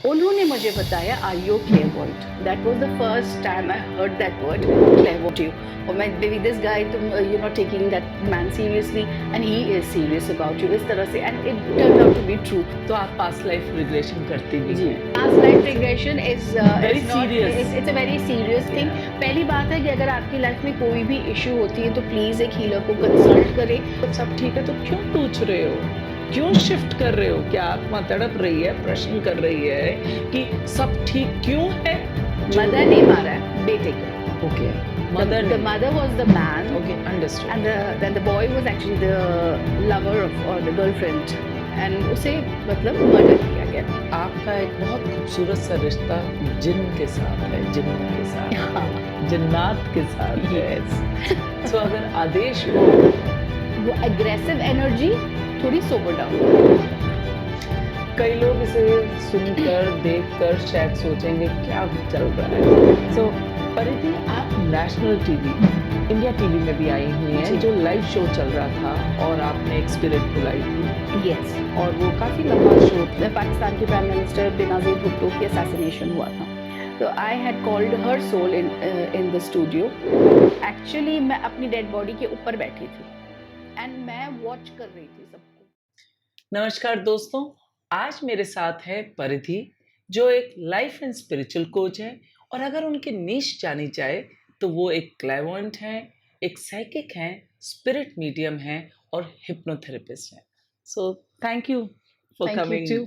उन्होंने मुझे बताया, are you clairvoyant? That was the first time I heard that word, clairvoyant. और मैं, बेबी दिस गाय, तुम you know taking that man seriously and he is serious about you, इस तरह से, and it turn out to be true. तो आप past life regression करती भी जी, हैं। Past life regression is Very not, serious. It's a very serious thing. Yeah. पहली बात है कि अगर आपकी लाइफ में कोई भी इशू होती है तो प्लीज एक हीलर को कंसल्ट करें। तो सब ठीक है तो क्यों पूछ रहे हो? क्यों शिफ्ट कर रहे हो? क्या आत्मा तड़प रही है, प्रश्न कर रही है कि सब ठीक क्यों है? मदर ने मारा है बेटे को। Okay, The mother mother was the man, okay, understood. and then the boy was actually the lover of, or the girlfriend, and उसे मतलब मर्डर किया गया। आपका एक बहुत खूबसूरत सा रिश्ता जिन के साथ है, जिन्नों के साथ, हाँ, जन्नात के साथ है। yes। तो अगर आदेश हो, वो एग्रेसिव एनर्जी थोड़ी सोबर डाउन। कई लोग इसे सुनकर देखकर शायद सोचेंगे क्या चल रहा है। सो परिधि, आप नेशनल टीवी, इंडिया टीवी में भी आई हुई हैं, जो लाइव शो चल रहा था और आपने एक स्पिरिट बुलाई थी, यस, और वो काफी लंबा शो था। पाकिस्तान के प्राइम मिनिस्टर बेनजीर भुट्टो की असैसिनेशन हुआ था, तो I had called her soul in the studio. Actually मैं अपनी डेड बॉडी के ऊपर बैठी थी एंड मैं वॉच कर रही थी सबको। नमस्कार दोस्तों, आज मेरे साथ है परिधि, जो एक लाइफ एंड स्पिरिचुअल कोच है, और अगर उनकी नीश जानी जाए तो वो एक क्लैरवॉयंट हैं, एक साइकिक हैं, स्पिरिट मीडियम हैं और हिप्नोथेरेपिस्ट हैं। So thank you for Thank you coming too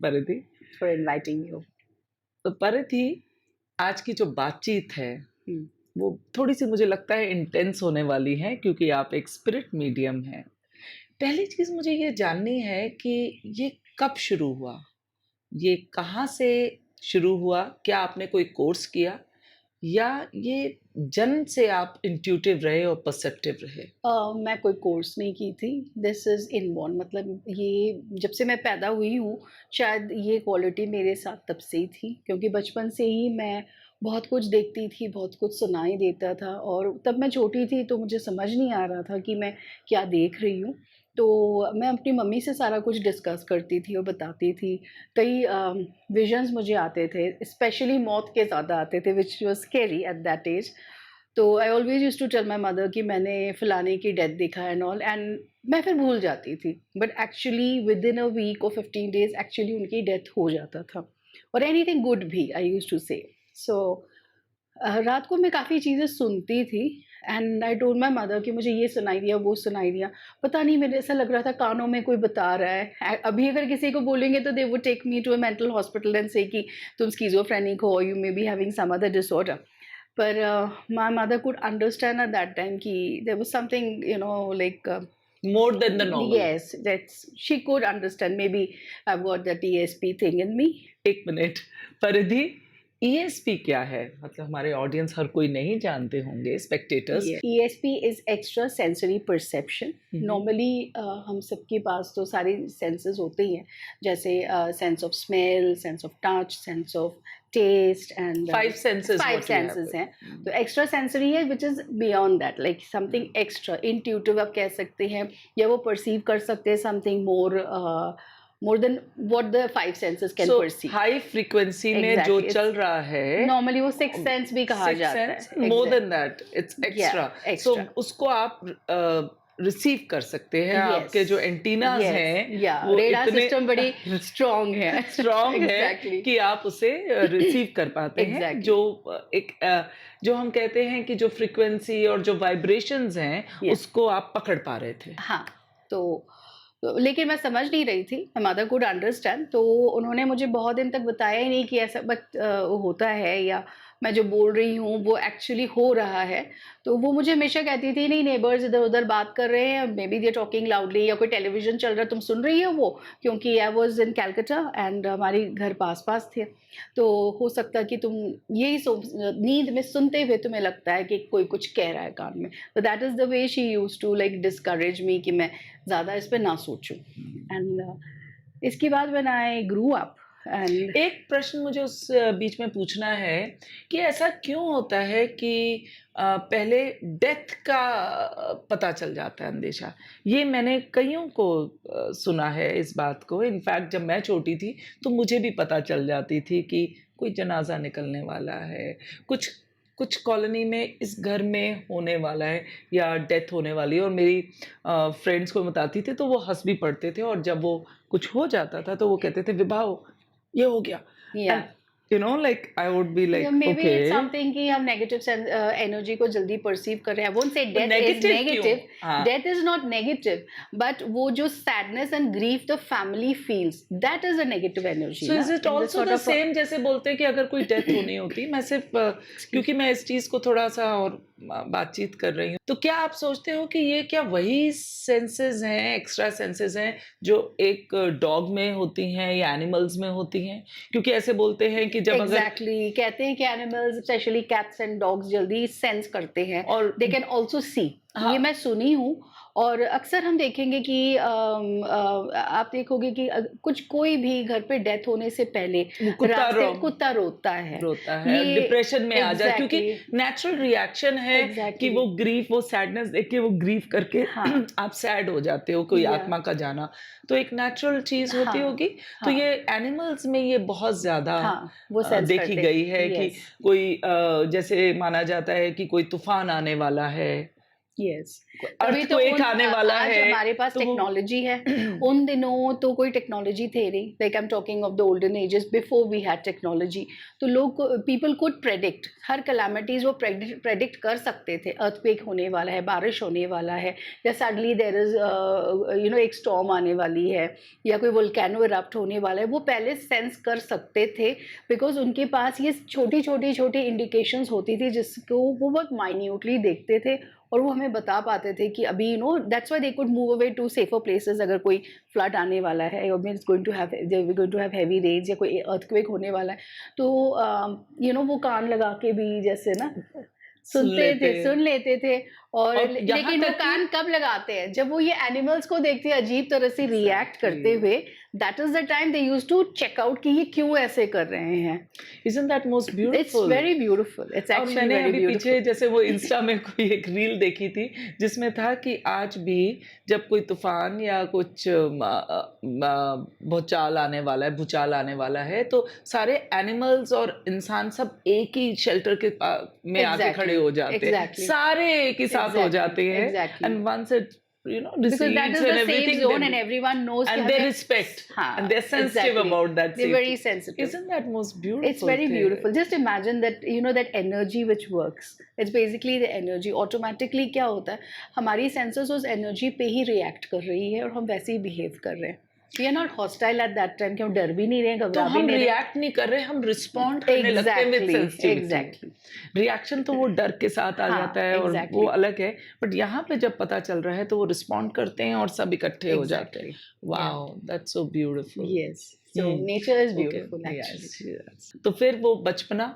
परिधि। for inviting you. तो परिधि, आज की जो बातचीत है Hmm. वो थोड़ी सी मुझे लगता है इंटेंस होने वाली है, क्योंकि आप एक स्पिरिट मीडियम हैं। पहली चीज़ मुझे ये जाननी है कि ये कब शुरू हुआ? ये कहाँ से शुरू हुआ? क्या आपने कोई कोर्स किया, या ये जन्म से आप इंट्यूटिव रहे और परसेप्टिव रहे? मैं कोई कोर्स नहीं की थी। दिस इज़ इनबॉर्न, मतलब ये जब से मैं पैदा हुई हूँ, शायद ये क्वालिटी मेरे साथ तब से ही थी, क्योंकि बचपन से ही मैं बहुत कुछ देखती थी, बहुत कुछ सुनाई देता था, और तब मैं छोटी थी तो मुझे समझ नहीं आ रहा था कि मैं क्या देख रही हूँ। तो मैं अपनी मम्मी से सारा कुछ डिस्कस करती थी और बताती थी। कई विजन्स मुझे आते थे, स्पेशली मौत के ज़्यादा आते थे, which was scary at that age. तो I always used to tell my mother कि मैंने फलाने की डेथ देखा एंड ऑल, एंड मैं फिर भूल जाती थी, but actually within a week और 15 डेज एक्चुअली उनकी डेथ हो जाता था, और एनीथिंग गुड भी आई यूज्ड टू से। सो रात को मैं काफ़ी चीज़ें सुनती थी, and I told my mother कि मुझे ये सुनाई दिया, वो सुनाई दिया। पता नहीं, मेरे ऐसा लग रहा था कानों में कोई बता रहा है। अभी अगर किसी को बोलेंगे तो they would take me to a mental hospital and say कि तुम स्किज़ोफ्रेनिक हो, you may be having some other disorder. But my mother could understand at that time कि there was something, you know, like More than the normal. yes, that's, she could understand. Maybe I've got that ESP thing in me. एक minute परिधि, ESP क्या है? मतलब हमारे audience हर कोई नहीं जानते होंगे, spectators. Yeah. ESP is extra sensory perception. Normally हम सबके पास तो सारे senses होते ही हैं, जैसे sense of smell, sense of touch, sense of taste, and Five senses five what you have. senses हैं। तो extra sensory है which is beyond that, like something extra, intuitive आप कह सकते हैं, या वो perceive कर सकते हैं something more than what the five senses can perceive. High frequency में जो Exactly. चल रहा है, Normally वो sixth sense भी कहा जाता है। More Exactly. Then that, it's extra. Yeah, so extra. उसको आप रिसीव कर सकते हैं। Yes. आपके जो एंटीनाज Yes. हैं Yeah. वो Radar इतने system बड़ी strong है। Strong Exactly. है कि आप उसे रिसीव कर पाते हैं। Exactly. जो जो हम कहते हैं कि जो फ्रीक्वेंसी और जो वाइब्रेशंस हैं, Yeah. उसको आप पकड़ पा रहे थे। हाँ, तो लेकिन मैं समझ नहीं रही थी। माय मदर कुड अंडरस्टैंड, तो उन्होंने मुझे बहुत दिन तक बताया ही नहीं कि ऐसा बट होता है, या मैं जो बोल रही हूँ वो एक्चुअली हो रहा है। तो वो मुझे हमेशा कहती थी, नहीं नेबर्स इधर-उधर बात कर रहे हैं, maybe they are talking loudly, या कोई टेलीविज़न चल रहा है, तुम सुन रही हो वो? क्योंकि I was in Calcutta and हमारे घर पास-पास थे। तो हो सकता है कि तुम यही नींद में सुनते हुए तुम्हें लगता है कि कोई कुछ कह रहा है कान में। तो that is the way she used to like discourage me कि मैं ज़्यादा इस पे ना सोचूं। एंड इसके बाद when I grew up, and एक प्रश्न मुझे उस बीच में पूछना है कि ऐसा क्यों होता है कि पहले डेथ का पता चल जाता है अंदेशा? ये मैंने कइयों को सुना है इस बात को। इनफैक्ट जब मैं छोटी थी तो मुझे भी पता चल जाती थी कि कोई जनाज़ा निकलने वाला है, कुछ कुछ कॉलोनी में इस घर में होने वाला है या डेथ होने वाली है, और मेरी फ्रेंड्स को बताती थी तो वो हँस भी पड़ते थे, और जब वो कुछ हो जाता था तो वो कहते थे विभाव ये हो गया। Yeah and you know like I would be yeah like maybe okay, it's something कि हम नेगेटिव एनर्जी को जल्दी परसीव कर रहे हैं। I won't say death is negative क्यों? नेगेटिव, हाँ, death is not negative, but वो जो sadness and grief the family feels, that is a negative energy so ना, is it in the also sort the of same जैसे बोलते हैं कि अगर कोई डेथ होनी होती, मैं सिर्फ क्योंकि मैं इस चीज़ को थोड़ा सा और बातचीत कर रही हूँ, तो क्या आप सोचते हो कि ये क्या वही सेंसेस हैं, एक्स्ट्रा सेंसेस हैं जो एक डॉग में होती हैं या एनिमल्स में होती हैं? क्योंकि ऐसे बोलते हैं कि जब अगर एग्जैक्टली कहते हैं कि animals specially cats and dogs जल्दी सेंस करते हैं, और दे कैन ऑल्सो सी। हाँ, ये मैं सुनी हूँ। और अक्सर हम देखेंगे कि आप देखोगे कि कुछ कोई भी घर पे डेथ होने से पहले वो कुत्ता रास्ते कुत्ता रोता है। रोता है, ये डिप्रेशन में आ जाए, क्योंकि एग्जैक्टली नेचुरल रिएक्शन है कि एग्जैक्टली वो ग्रीफ, वो सैडनेस देख के वो ग्रीफ करके हाँ आप सैड हो जाते हो, कोई या आत्मा का जाना, तो एक नेचुरल चीज होती हाँ होगी। तो हाँ ये एनिमल्स में ये बहुत ज्यादा हाँ वो सेंस देखी करते। गई है कि यस कोई जैसे माना जाता है कि कोई तूफान आने वाला है, यस तभी तो अर्थक्वेक आने वाला आज है, हमारे पास तो वो टेक्नोलॉजी है। उन दिनों तो कोई टेक्नोलॉजी थे नहीं, like I am talking of the olden ages before we had technology. तो लोग people could predict her calamities, वो प्रेडिक्ट कर सकते थे, अर्थक्वेक होने वाला है, बारिश होने वाला है, या suddenly there is you know एक स्टॉर्म आने वाली है, या कोई वोल्केनो इरप्ट होने वाला है। वो पहले सेंस कर सकते थे बिकॉज उनके पास ये छोटी छोटी छोटी इंडिकेशंस होती थी जिसको वो बहुत माइन्यूटली देखते थे, और वो हमें बता पाते थे कि अभी you know that's why they could move away to safer places. अगर कोई फ्लड आने वाला है और means going to have heavy rains या कोई अर्थक्वेक होने वाला है, तो यू नो वो कान लगा के भी जैसे ना सुन लेते थे। और और यहाँ लेकिन वो तक कि कान कब लगाते हैं, जब वो ये एनिमल्स को देखते हैं अजीब तरह से रिएक्ट करते एग्जैक्टली, हुए, that is the time they used to check out कि ये क्यों ऐसे कर रहे हैं। Isn't that most it's beautiful? Very beautiful, it's और एक्चुअली मैंने वेरी अभी पीछे ब्यूटिफुल। जैसे वो इंस्टा में कोई एक रील देखी थी जिसमें था कि आज भी जब कोई तूफान या कुछ भूचाल आने वाला है, भूचाल आने वाला है, तो सारे एनिमल्स और इंसान सब एक ही शेल्टर के में आके खड़े एग्जैक्टली हो जाते हैं, एग्जैक्टली सारे एक ही साथ हो एग्जैक्टली जाते हैं, exactly and once it because that recedes is the and safe everything, zone and everyone knows कि and they हमें respect and हाँ they're sensitive exactly about that they very safety. Sensitive. Isn't that most It's beautiful very thing? beautiful. Just imagine that, you know, that energy which works. It's basically the energy. Automatically क्या होता है, हमारी sensors उस energy पे ही react कर रही है और हम वैसे ही बिहेव कर रहे हैं। We are not hostile at that time कि हम डर भी नहीं रहे, तो घबरा भी हम नहीं रहे। रिएक्ट नहीं कर रहे, हम रिस्पॉन्ड करने लगते हैं with exactly sensitivity. Exactly reaction तो वो डर के साथ आ हाँ जाता है और वो एग्जैक्टली अलग है, बट यहाँ पे जब पता चल रहा है तो वो रिस्पॉन्ड करते हैं और सब इकट्ठे हो जाते हैं। एग्जैक्टली या wow, that's so beautiful. Yes so nature is okay, beautiful actually. Yes, yes. तो फिर वो बचपना,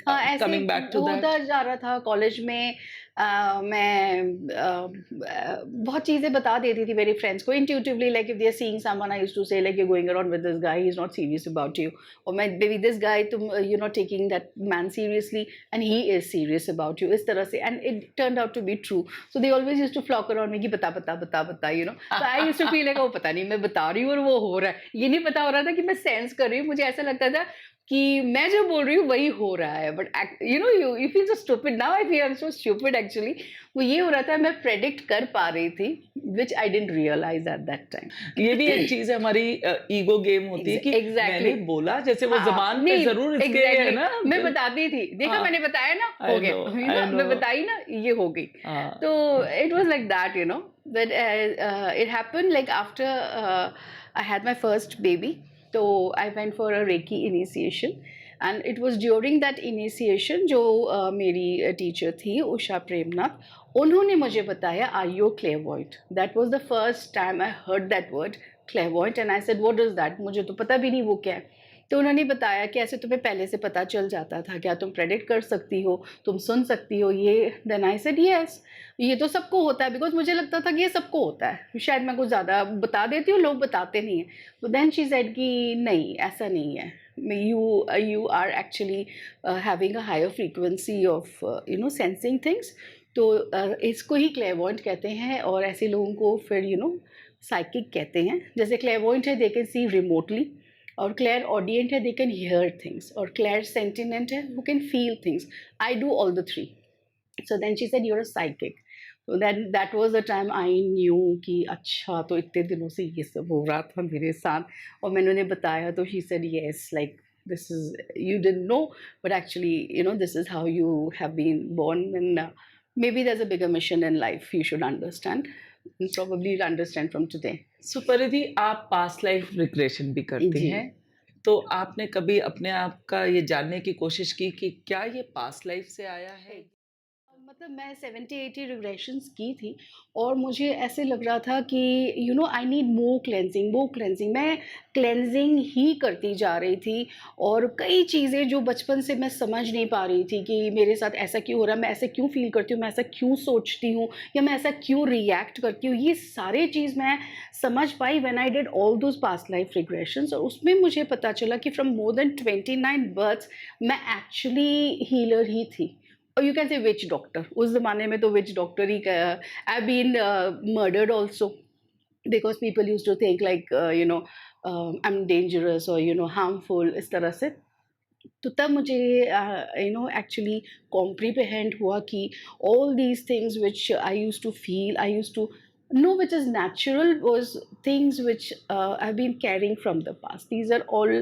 हाँ, ऐसे कमिंग बैक टू होता दैट, जा रहा था कॉलेज में। मैं बहुत चीज़ें बता देती थी मेरे फ्रेंड्स को intuitively, like if they are seeing someone I used to say like you going around with this guy, he is not serious about you, और मैं बेबी दिस गाय तुम you not taking that man seriously and he is serious about you, इस तरह से। And it turned out to be true. So they always used to flock around me कि बता बता बता बता, यू नो। तो I used to feel like, वो पता नहीं मैं बता रही हूँ और वो हो रहा है, ये नहीं पता हो रहा था कि मैं सेंस कर रही हूँ। मुझे ऐसा लगता था कि मैं जो बोल रही हूँ वही हो रहा है, but you know you feel so stupid now. I feel I am so stupid actually. वो ये हो रहा था, मैं प्रेडिक्ट कर पा रही थी which I didn't realize at that time. ये भी एक चीज है, हमारी ईगो गेम होती है कि एग्जैक्टली मैंने बोला, जैसे वो हाँ जबान पे नहीं जरूर इसके है एग्जैक्टली ना, मैं बताती थी, देखा हाँ, मैंने बताया ना, I हो गया, know, यू I नो मैं know, बताई ना, ये हो गई। हाँ, तो it was like that, you know, but it happened like after I had my first baby. So I went for a Reiki initiation, and it was during that initiation जो मेरी टीचर थी उषा प्रेमनाथ, उन्होंने मुझे बताया are you clairvoyant? That was the first time I heard that word clairvoyant, and I said what is that? मुझे तो पता भी नहीं वो क्या है। तो उन्होंने बताया कि ऐसे तुम्हें पहले से पता चल जाता था, क्या तुम प्रेडिक्ट कर सकती हो, तुम सुन सकती हो ये? देन आई सेड यस, ये तो सबको होता है, बिकॉज़ मुझे लगता था कि ये सबको होता है। शायद मैं कुछ ज़्यादा बता देती हूँ, लोग बताते नहीं हैं। तो देन शी सेड कि नहीं, ऐसा नहीं है। You are actually having a higher frequency of sensing things. तो इसको ही क्लेयरवॉयंट कहते हैं, और ऐसे लोगों को फिर साइकिक कहते हैं। जैसे क्लेयरवॉयंट है, दे कैन सी रिमोटली, और क्लेयर ऑडियंट है, दे कैन हियर थिंग्स, और क्लेयर सेंटिनेंट है, who can feel things. I do all the three. So then she said, you're a psychic. So then that was the time I knew कि अच्छा, तो इतने दिनों से ये सब हो रहा था मेरे साथ। और मैंने उन्हें बताया तो she said yes, like this is, you didn't know, but actually this is how you have been born, and maybe there's a bigger mission in life you should understand, and probably you'll understand from today. सो परिधि, आप past life regression भी करती जी। हैं, तो आपने कभी अपने आप का ये जानने की कोशिश की कि क्या ये पास्ट लाइफ से आया है? मतलब मैं 70-80 रिग्रेशंस की थी, और मुझे ऐसे लग रहा था कि आई नीड मोर क्लेंजिंग। मैं क्लेंजिंग ही करती जा रही थी, और कई चीज़ें जो बचपन से मैं समझ नहीं पा रही थी कि मेरे साथ ऐसा क्यों हो रहा है, मैं ऐसे क्यों फील करती हूँ, मैं ऐसा क्यों सोचती हूँ, या मैं ऐसा क्यों रिएक्ट करती हूँ, ये सारे चीज़ मैं समझ पाई when I did all those past life regressions. और उसमें मुझे पता चला कि फ्रॉम मोर देन 29 बर्थ्स मैं एक्चुअली हीलर ही थी। और you can say which doctor, उस ज़माने में तो विच डॉक्टर ही I been murdered also, because people use to think like I am dangerous और हार्मफुल, इस तरह से। तो तब मुझे एक्चुअली कॉम्प्रीहेंड हुआ कि all these things which I use to feel, I use to know which is natural, was things which I've been carrying from the past. These are all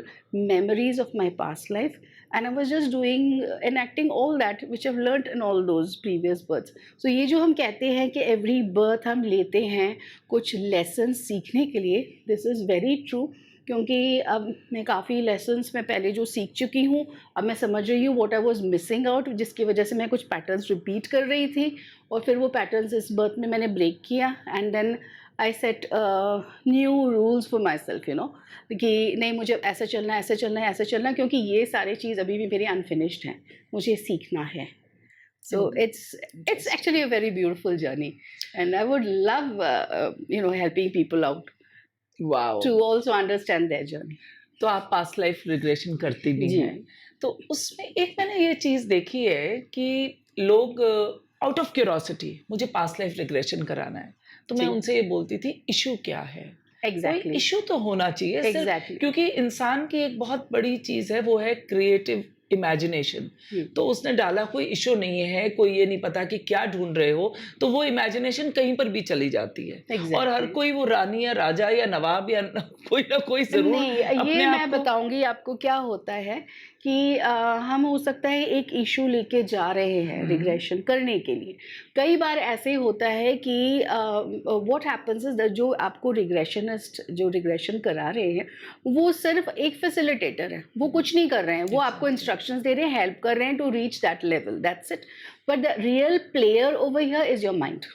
memories of my past life, and I was just doing, enacting all that which I've learned in all those previous births. So ये जो हम कहते हैं कि every birth हम लेते हैं कुछ lessons सीखने के लिए, this is very true, क्योंकि अब मैं काफ़ी लेसन्स मैं पहले जो सीख चुकी हूँ, अब मैं समझ रही हूँ what I was missing out, जिसकी वजह से मैं कुछ पैटर्न्स रिपीट कर रही थी, और फिर वो पैटर्न्स इस बर्थ में मैंने ब्रेक किया, and then I set new rules for myself, कि नहीं, मुझे ऐसे चलना है, ऐसे चलना है, ऐसे चलना है, क्योंकि ये सारे चीज़ अभी भी मेरी अनफिनिश्ड हैं, मुझे सीखना है। So it's actually a very beautiful journey, and I would love helping people out wow! to also understand their journey. तो आप पास्ट लाइफ रिग्रेशन करती भी जी। हैं। तो उसमें एक मैंने ये चीज़ देखी है कि लोग आउट ऑफ क्यूरोसिटी मुझे पास्ट लाइफ रिग्रेशन कराना है, तो मैं जी। उनसे ये बोलती थी, इश्यू क्या है? कोई Exactly. इश्यू तो होना चाहिए सिर्फ, Exactly. क्योंकि इंसान की एक बहुत बड़ी चीज़ है, वो है क्रिएटिव इमेजिनेशन। तो उसने डाला कोई इश्यू नहीं है, कोई ये नहीं पता कि क्या ढूंढ रहे हो, तो वो इमेजिनेशन कहीं पर भी चली जाती है। और हर Exactly. कोई वो रानी या राजा या नवाब या कोई ना कोई जरूर नहीं, ये अपने मैं आप को बताऊंगी आपको क्या होता है कि हम हो सकता है एक इशू लेके जा रहे हैं रिग्रेशन करने के लिए। कई बार ऐसे होता है कि व्हाट हैपेंस इज जो आपको रिग्रेशनिस्ट जो रिग्रेशन करा रहे हैं, वो सिर्फ एक फैसिलिटेटर है, वो कुछ नहीं कर रहे हैं, वो आपको इंस्ट्रक्शंस दे रहे हैं, हेल्प कर रहे हैं to reach that level, that's it. But the real player over here is your mind.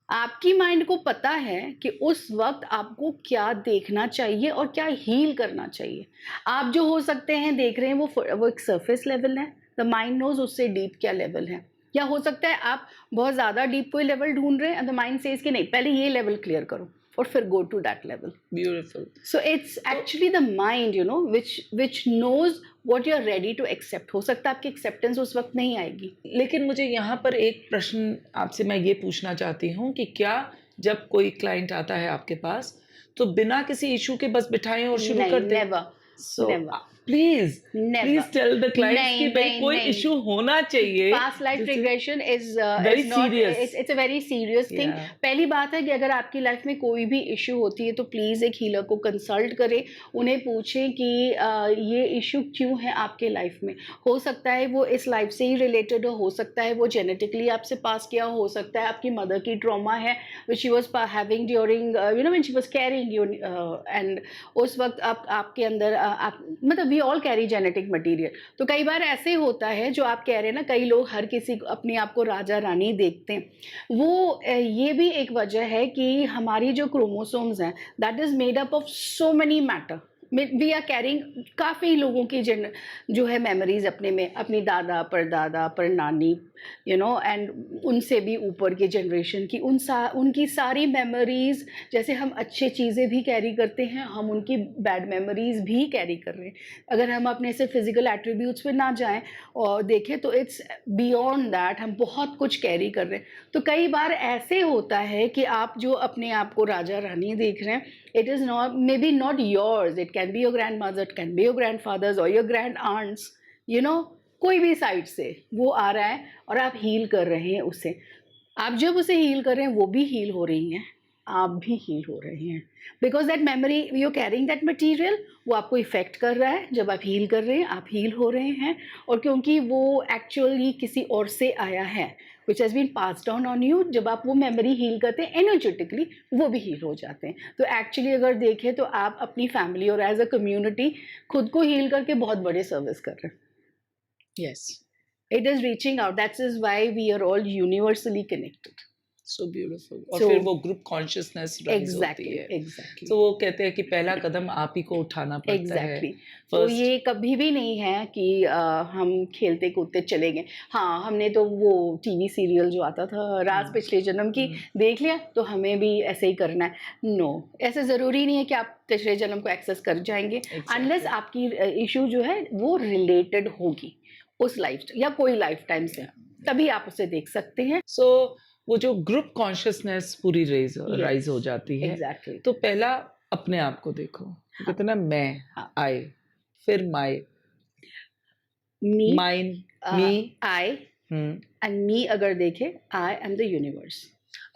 आपकी माइंड को पता है कि उस वक्त आपको क्या देखना चाहिए और क्या हील करना चाहिए। आप जो हो सकते हैं देख रहे हैं वो एक सरफेस लेवल है, द माइंड नोज उससे डीप क्या लेवल है। या हो सकता है आप बहुत ज़्यादा डीप कोई लेवल ढूंढ रहे हैं, द माइंड सेज कि नहीं, पहले ये लेवल क्लियर करो और फिर go to that level. Beautiful. So it's actually the mind which knows what you are ready to accept. हो सकता है आपकी एक्सेप्टेंस उस वक्त नहीं आएगी। लेकिन मुझे यहाँ पर एक प्रश्न आपसे मैं ये पूछना चाहती हूँ कि क्या जब कोई क्लाइंट आता है आपके पास, तो बिना किसी इशू के बस बिठाएं और शुरू नहीं, कर दें? Never, so never, please never. Tell the clients नहीं, कि भाई नहीं, कोई नहीं। इशू होना चाहिए। Past life This is regression is very is not, serious. it's a very serious thing. Yeah. पहली बात है कि अगर आपकी लाइफ में कोई भी इशू होती है तो प्लीज़ एक हीलर को कंसल्ट करें, उन्हें पूछें कि ये इशू क्यों है आपके लाइफ में। हो सकता है वो इस लाइफ से ही रिलेटेड हो सकता है वो जेनेटिकली आपसे पास किया हो सकता है आपकी मदर की ट्रॉमा है which she was having during when she was carrying you, and उस वक्त आपके अंदर मतलब we all carry genetic material. तो कई बार ऐसे होता है जो आप कह रहे हैं ना, कई लोग हर किसी अपने आप को राजा रानी देखते हैं, वो ये भी एक वजह है कि हमारी जो क्रोमोसोम्स हैं that is made up of so many matter. We are carrying काफ़ी लोगों की जो है मेमोरीज अपने में, अपनी दादा परदादा परनानी, एंड उनसे भी ऊपर के जनरेशन की उनकी सारी मेमोरीज, जैसे हम अच्छे चीज़ें भी कैरी करते हैं, हम उनकी बैड मेमोरीज भी कैरी कर रहे हैं। अगर हम अपने से फिजिकल एट्रीब्यूट्स पे ना जाएं और देखें तो इट्स बियॉन्ड दैट, हम बहुत कुछ कैरी कर रहे हैं। तो कई बार ऐसे होता है कि आप जो अपने आप को राजा रानी देख रहे हैं, it is not, maybe not yours, it can be your grandmother, it can be your grandfathers or your grand aunts, कोई भी साइड से वो आ रहा है और आप हील कर रहे हैं उसे। आप जब उसे हील कर रहे हैं वो भी हील हो रही हैं, आप भी हील हो रहे हैं, because that memory you carrying that material, वो आपको इफेक्ट कर रहा है। जब आप हील कर रहे हैं आप हील हो रहे हैं, और क्योंकि वो एक्चुअली किसी और से आया है, which has been pass down on you, जब आप वो मेमोरी हील करते हैं एनर्जेटिकली, वो भी हील हो जाते हैं। तो एक्चुअली अगर देखें तो आप अपनी फैमिली और एज अ कम्युनिटी खुद को हील करके बहुत बड़े सर्विस कर रहे हैं। Yes, it is reaching out, that's is why we are all universally connected. So beautiful. और So फिर वो ग्रुप कॉन्शियसनेस राइज होती एग्जैक्टली है। एग्जैक्टली तो वो कहते हैं कि पहला कदम आप ही को उठाना पड़ता है एग्जैक्टली। तो फर्स्ट। ये कभी भी नहीं है कि हम खेलते कूदते चले गए। हाँ, हमने तो वो टीवी सीरियल जो आता था राज पिछले जन्म की देख लिया तो हमें भी ऐसे ही करना है। नो, ऐसे ज़रूरी नहीं है कि आप पिछले जन्म को एक्सेस कर जाएंगे, अनलेस आपकी इशू जो है वो रिलेटेड होगी उस लाइफ या कोई लाइफ टाइम से, तभी आप उसे देख सकते हैं। सो वो जो ग्रुप कॉन्शियसनेस पूरी राइज यस हो जाती है, एग्जैक्टली। तो पहला अपने आप को देखो। कहते हैं ना, मैं, हाँ, आई, फिर माई, मी, mine, me, I and me अगर देखें, I am the universe.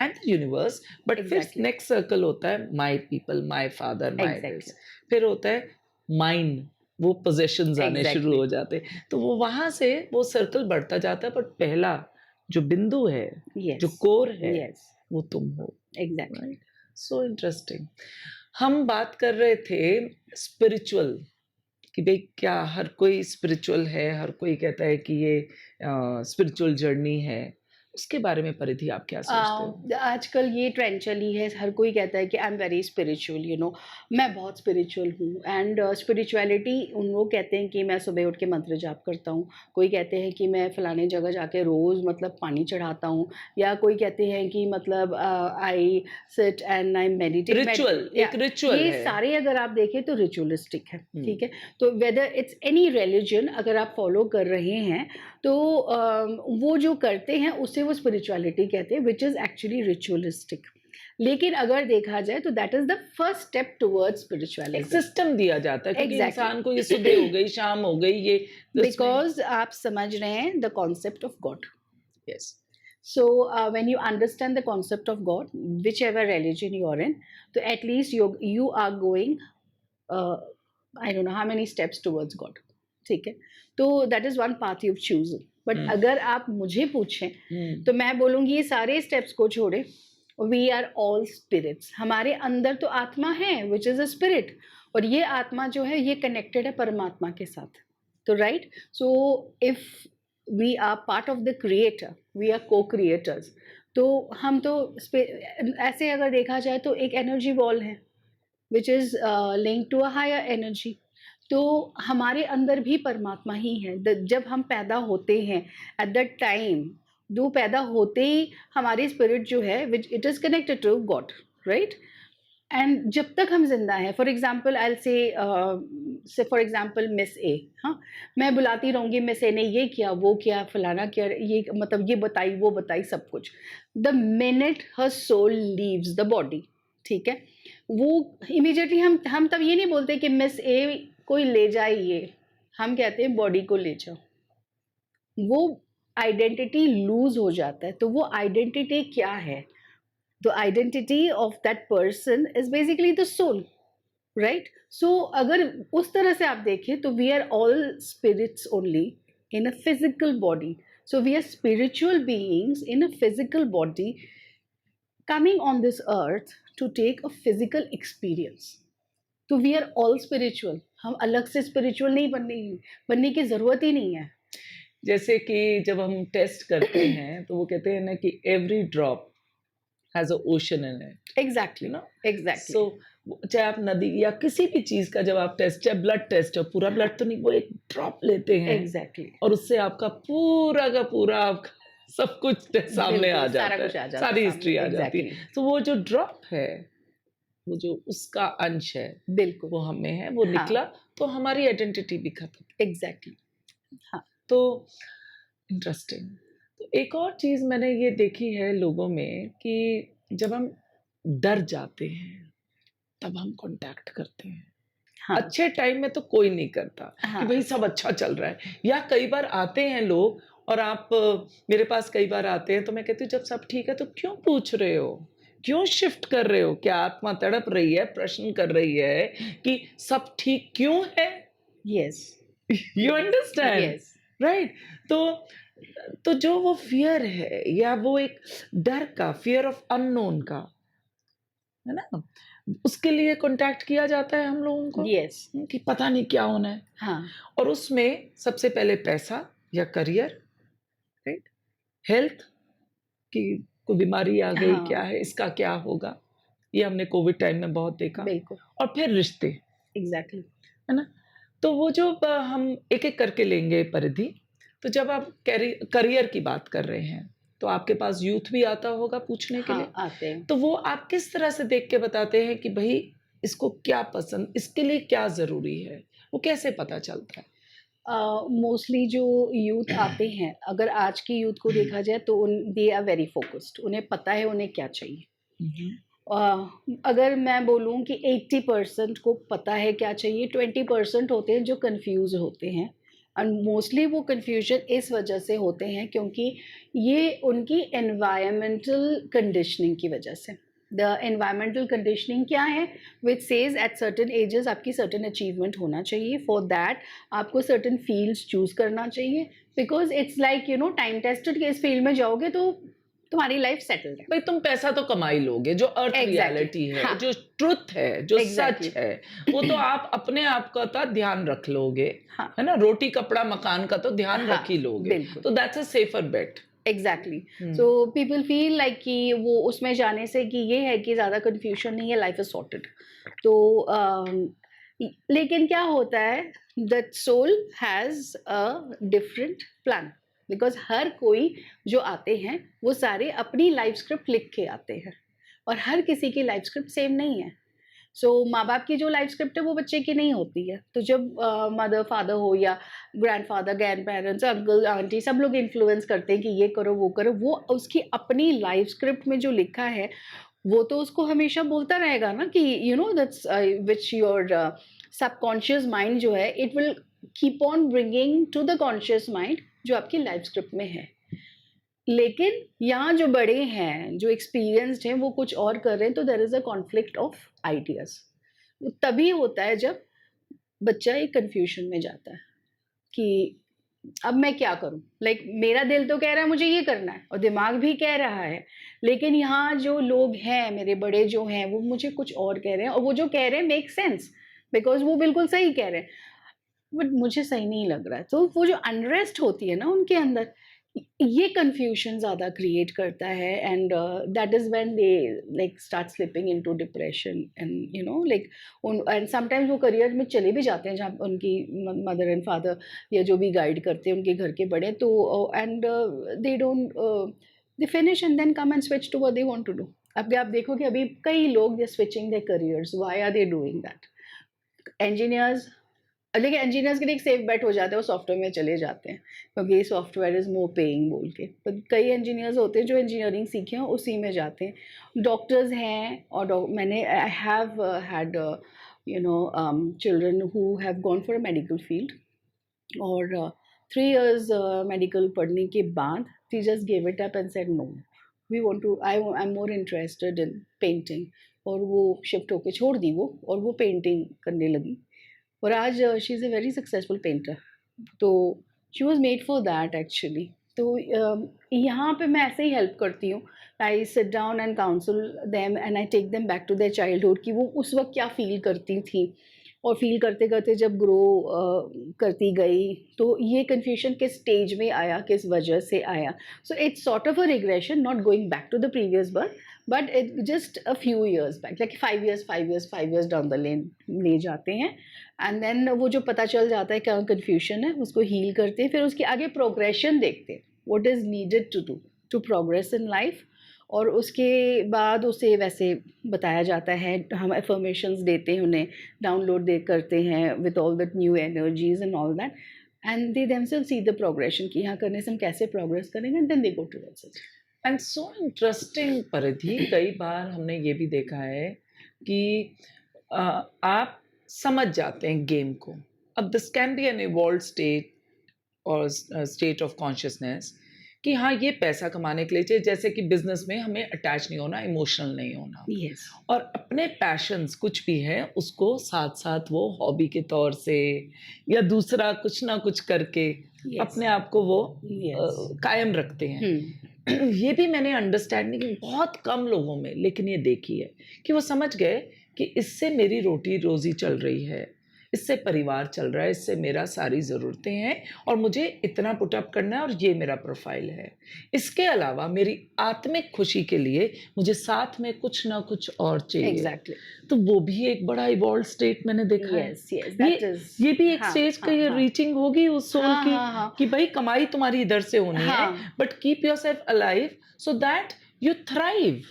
And the universe. But फिर एग्जैक्टली नेक्स्ट सर्कल होता है my people, my father, my this. Exactly फिर होता है माइन, वो पोजेशंस आने शुरू एग्जैक्टली हो जाते हैं। तो वो वहां से वो सर्कल बढ़ता जाता है, बट पहला जो बिंदु है, जो यस कोर है, यस वो तुम हो। एग्जैक्टली। Right, so interesting. हम बात कर रहे थे स्पिरिचुअल, कि भाई क्या हर कोई स्पिरिचुअल है, हर कोई कहता है कि ये स्पिरिचुअल जर्नी है। उसके बारे में परिधि आप क्या सोचते हो? आजकल ये ट्रेंड चली है, हर कोई कहता है कि आई एम वेरी स्पिरिचुअल, मैं बहुत स्पिरिचुअल हूँ। एंड स्पिरिचुअलिटी, उन लोग कहते हैं कि मैं सुबह उठ के मंत्र जाप करता हूँ, कोई कहते हैं कि मैं फलाने जगह जाके रोज़ मतलब पानी चढ़ाता हूँ, या कोई कहते हैं कि मतलब I sit and I meditate. Ritual, एक रिचुअल ये है। सारे अगर आप देखें तो रिचुअलिस्टिक है, ठीक है। तो वेदर इट्स एनी रिलीजन अगर आप फॉलो कर रहे हैं तो वो जो करते हैं उसे वो स्पिरिचुअलिटी कहते हैं, विच इज़ एक्चुअली रिचुअलिस्टिक। लेकिन अगर देखा जाए तो that is the first step towards एक स्पिरिचुअलिटी। सिस्टम दिया जाता है, क्योंकि एग्जैक्टली, इंसान को ये सुबह हो गई, शाम हो गई, ये बिकॉज आप समझ रहे हैं the concept of God. Yes, So when you understand the concept of God, whichever religion you are in, so at least you are going, uh, I don't know how many steps towards God. ठीक है, तो that is one path you've chosen. But अगर आप मुझे पूछें तो मैं बोलूँगी ये सारे steps को छोड़े, we are all spirits। हमारे अंदर तो आत्मा है which is a spirit, और ये आत्मा जो है ये connected है परमात्मा के साथ। तो right, so if we are part of the creator, we are co-creators, तो हम तो ऐसे अगर देखा जाए तो एक एनर्जी वॉल है which is link to a higher energy. तो हमारे अंदर भी परमात्मा ही है। जब हम पैदा होते हैं एट दैट टाइम, दो पैदा होते ही हमारी स्पिरिट जो है which it is connected to God, right. And जब तक हम जिंदा हैं, फॉर एग्जाम्पल आई से फॉर एग्जाम्पल मिस ए, हाँ, मैं बुलाती रहूँगी मिस ए ने ये किया वो किया फलाना किया, ये मतलब ये बताई वो बताई सब कुछ। The minute her soul leaves the body, ठीक है, वो इमीडिएटली हम तब ये नहीं बोलते कि मिस ए कोई ले जाए, ये हम कहते हैं बॉडी को ले जाओ। वो आइडेंटिटी लूज हो जाता है। तो वो आइडेंटिटी क्या है? The identity of that person is basically the soul, right? So अगर उस तरह से आप देखें तो we are all spirits only in a physical body. So we are spiritual beings in a physical body coming on this earth to take a physical experience. तो we are all spiritual. हम अलग से spiritual नहीं बनने की ज़रूरत ही नहीं है। जैसे कि जब हम टेस्ट करते हैं तो वो कहते हैं ना कि every drop has a ocean in it, exactly, you know. Exactly. So चाहे आप नदी या किसी भी चीज का जब आप टेस्ट, चाहे ब्लड टेस्ट हो, पूरा हाँ, ब्लड तो नहीं, वो एक ड्रॉप लेते हैं एग्जैक्टली, और उससे आपका पूरा का पूरा आपका सब कुछ सामने आ बिल्कुल सारा जाता है, कुछ आ जाता है सारी सामने, हिस्ट्री आ जाती है। एग्जैक्टली, तो वो जो ड्रॉप है, वो जो उसका अंश है, बिल्कुल, वो हमें है, वो हाँ, निकला तो हमारी आइडेंटिटी भी खत्म। एग्जैक्टली, हाँ, तो इंटरेस्टिंग। तो एक और चीज मैंने ये देखी है लोगों में कि जब हम डर जाते हैं तब हम कांटेक्ट करते हैं। हाँ, अच्छे टाइम में तो कोई नहीं करता कि हाँ, भाई सब अच्छा चल रहा है, या कई बार आते हैं लोग और आप मेरे पास कई बार आते हैं तो मैं कहती हूँ जब सब ठीक है तो क्यों पूछ रहे हो, क्यों शिफ्ट कर रहे हो, क्या आत्मा तड़प रही है, प्रश्न कर रही है कि सब ठीक क्यों है? Yes, you yes, understand, yes, right? तो जो वो फियर है या वो एक डर का, फियर ऑफ अननोन का, है ना, उसके लिए कांटेक्ट किया जाता है हम लोगों को, यस, कि पता नहीं क्या होना है। हाँ, और उसमें सबसे पहले पैसा या करियर, राइट, हेल्थ, कि कोई बीमारी आ गई, हाँ, क्या है, इसका क्या होगा, ये हमने कोविड टाइम में बहुत देखा। बिल्कुल, और फिर रिश्ते, एग्जैक्टली, है ना। तो वो जो हम एक एक करके लेंगे परिधि। तो जब आप करियर की बात कर रहे हैं तो आपके पास यूथ भी आता होगा पूछने के लिए। हाँ, आते हैं। तो वो आप किस तरह से देख के बताते हैं कि भाई इसको क्या पसंद, इसके लिए क्या जरूरी है, वो कैसे पता चलता है? मोस्टली जो यूथ आते हैं, अगर आज की यूथ को देखा जाए तो दे आर वेरी फोकस्ड, उन्हें पता है उन्हें क्या चाहिए। हम्म, अगर मैं बोलूँ कि 80% को पता है क्या चाहिए, 20% होते हैं जो कंफ्यूज होते हैं। एंड मोस्टली वो कंफ्यूजन इस वजह से होते हैं क्योंकि ये उनकी एनवायरमेंटल कंडीशनिंग की वजह से। द एनवायरमेंटल कंडीशनिंग क्या है, which says at certain ages आपकी सर्टन अचीवमेंट होना चाहिए, फॉर दैट आपको सर्टन फील्ड्स चूज करना चाहिए, because it's like you know time tested कि इस फील्ड में जाओगे तो तुम्हारी लाइफ सेटल्ड है। भाई तुम पैसा तो कमा ही लोगे, जो अर्थ एग्जैक्टली, रियलिटी है, हाँ, जो ट्रुथ है, जो सच एग्जैक्टली, है, वो तो आप अपने आप का तो ध्यान रख लोगे, हाँ, है ना, रोटी कपड़ा मकान का तो ध्यान हाँ, रख ही लोगे। बिल्कुल, तो that's a safer bet. Exactly. So people feel like कि वो उसमें जाने से कि ये है कि ज़्यादा कन्फ्यूजन नहीं है, लाइफ इज सॉर्टेड। तो लेकिन क्या होता है, that soul has a different plan, because हर कोई जो आते हैं वो सारे अपनी लाइफ स्क्रिप्ट लिख के आते हैं और हर किसी की लाइफ स्क्रिप्ट सेम नहीं है। सो माँ बाप की जो लाइफ स्क्रिप्ट है वो बच्चे की नहीं होती है। तो जब मदर फादर हो या grandfather, grand parents, uncle aunty, सब लोग इन्फ्लुएंस करते हैं कि ये करो वो करो, वो उसकी अपनी लाइफ स्क्रिप्ट में जो लिखा है वो तो उसको हमेशा बोलता रहेगा ना कि you know that's which your subconscious mind जो है, it will keep on bringing to the conscious mind जो आपकी लाइफ स्क्रिप्ट में है। लेकिन यहाँ जो बड़े हैं, जो एक्सपीरियंस्ड हैं, वो कुछ और कर रहे हैं, तो there is a conflict of ideas. वो तभी होता है जब बच्चा एक कन्फ्यूजन में जाता है कि अब मैं क्या करूँ? लाइक मेरा दिल तो कह रहा है मुझे ये करना है और दिमाग भी कह रहा है, लेकिन यहाँ जो लोग हैं, मेरे बड़े जो हैं, वो मुझे कुछ और कह रहे हैं और वो जो कह रहे हैं मेक सेंस, बिकॉज़ वो बिल्कुल सही कह रहे हैं। बट मुझे सही नहीं लग रहा है। तो वो जो अनरेस्ट होती है ना उनके अंदर, ये कन्फ्यूजन ज़्यादा क्रिएट करता है and that is when they like start slipping into depression and you know like उन एंड समटाइम्स वो करियर में चले भी जाते हैं जहाँ उनकी मदर एंड फादर या जो भी गाइड करते हैं उनके घर के बड़े, तो and they don't they finish and then come and switch to what they want to do. अब आप देखोगे अभी कई लोग they switching their careers, why are they doing that? Engineers, लेकिन इंजीनियर्स के लिए एक सेफ बेट हो जाता है, वो सॉफ्टवेयर में चले जाते हैं क्योंकि सॉफ्टवेयर इज़ मोर पेइंग बोल के। पर कई इंजीनियर्स होते हैं जो इंजीनियरिंग सीखे हैं उसी में जाते हैं। डॉक्टर्स हैं और मैंने I have had you know children who have gone for a medical field और 3 years मेडिकल पढ़ने के बाद she just give it up and said no, we want to, I am more interested in painting, और वो shift होके छोड़ दी वो और वो पेंटिंग करने लगी और आज she is a very successful painter. तो she was made for that actually. तो यहाँ पे मैं ऐसे ही हेल्प करती हूँ। I sit down and counsel them and I take them back to their childhood कि वो उस वक्त क्या फील करती थी और फील करते करते जब ग्रो करती गई तो ये कन्फ्यूजन किस स्टेज में आया, किस वजह से आया। So it's sort of a regression, not going back to the previous birth, but it just a few years back, like 5 years down the lane ले जाते हैं, एंड देन वो जो पता चल जाता है क्या कन्फ्यूजन है उसको हील करते हैं, फिर उसकी आगे प्रोग्रेशन देखते हैं, what is needed to do to progress in life, और उसके बाद उसे वैसे बताया जाता है, हम अफर्मेशंस देते हैं उन्हें, डाउनलोड दे करते हैं with all that new energies and all that, and they themselves see the progression कि यहाँ करने से हम कैसे प्रोग्रेस करेंगे, and then they go towards it. And so interesting Paridhi, कई बार हमने ये भी देखा है कि आप समझ जाते हैं गेम को। अब this can be an evolve state और स्टेट ऑफ कॉन्शियसनेस कि हाँ, ये पैसा कमाने के लिए चाहिए, जैसे कि बिजनेस में हमें अटैच नहीं होना, इमोशनल नहीं होना, यस, और अपने पैशंस कुछ भी है उसको साथ साथ वो हॉबी के तौर से या दूसरा कुछ ना कुछ करके यस, अपने आप को वो यस, कायम रखते हैं। ये भी मैंने अंडरस्टैंडिंग बहुत कम लोगों में लेकिन ये देखी है कि वो समझ गए कि इससे मेरी रोटी रोजी चल रही है, इससे परिवार चल रहा है, इससे मेरा सारी ज़रूरतें हैं और मुझे इतना पुटअप करना है और ये मेरा प्रोफाइल है। इसके अलावा मेरी आत्मिक खुशी के लिए मुझे साथ में कुछ ना कुछ और चाहिए। एग्जैक्टली, तो वो भी एक बड़ा इवॉल्व स्टेट मैंने देखा है। यस, यस, दैट ये इज, ये भी एक हाँ, स्टेज का हाँ, ये हाँ, रीचिंग होगी उस सोल हाँ, की हाँ, हाँ, कि भाई कमाई तुम्हारी इधर से होनी है, हाँ, but keep yourself alive so that you thrive,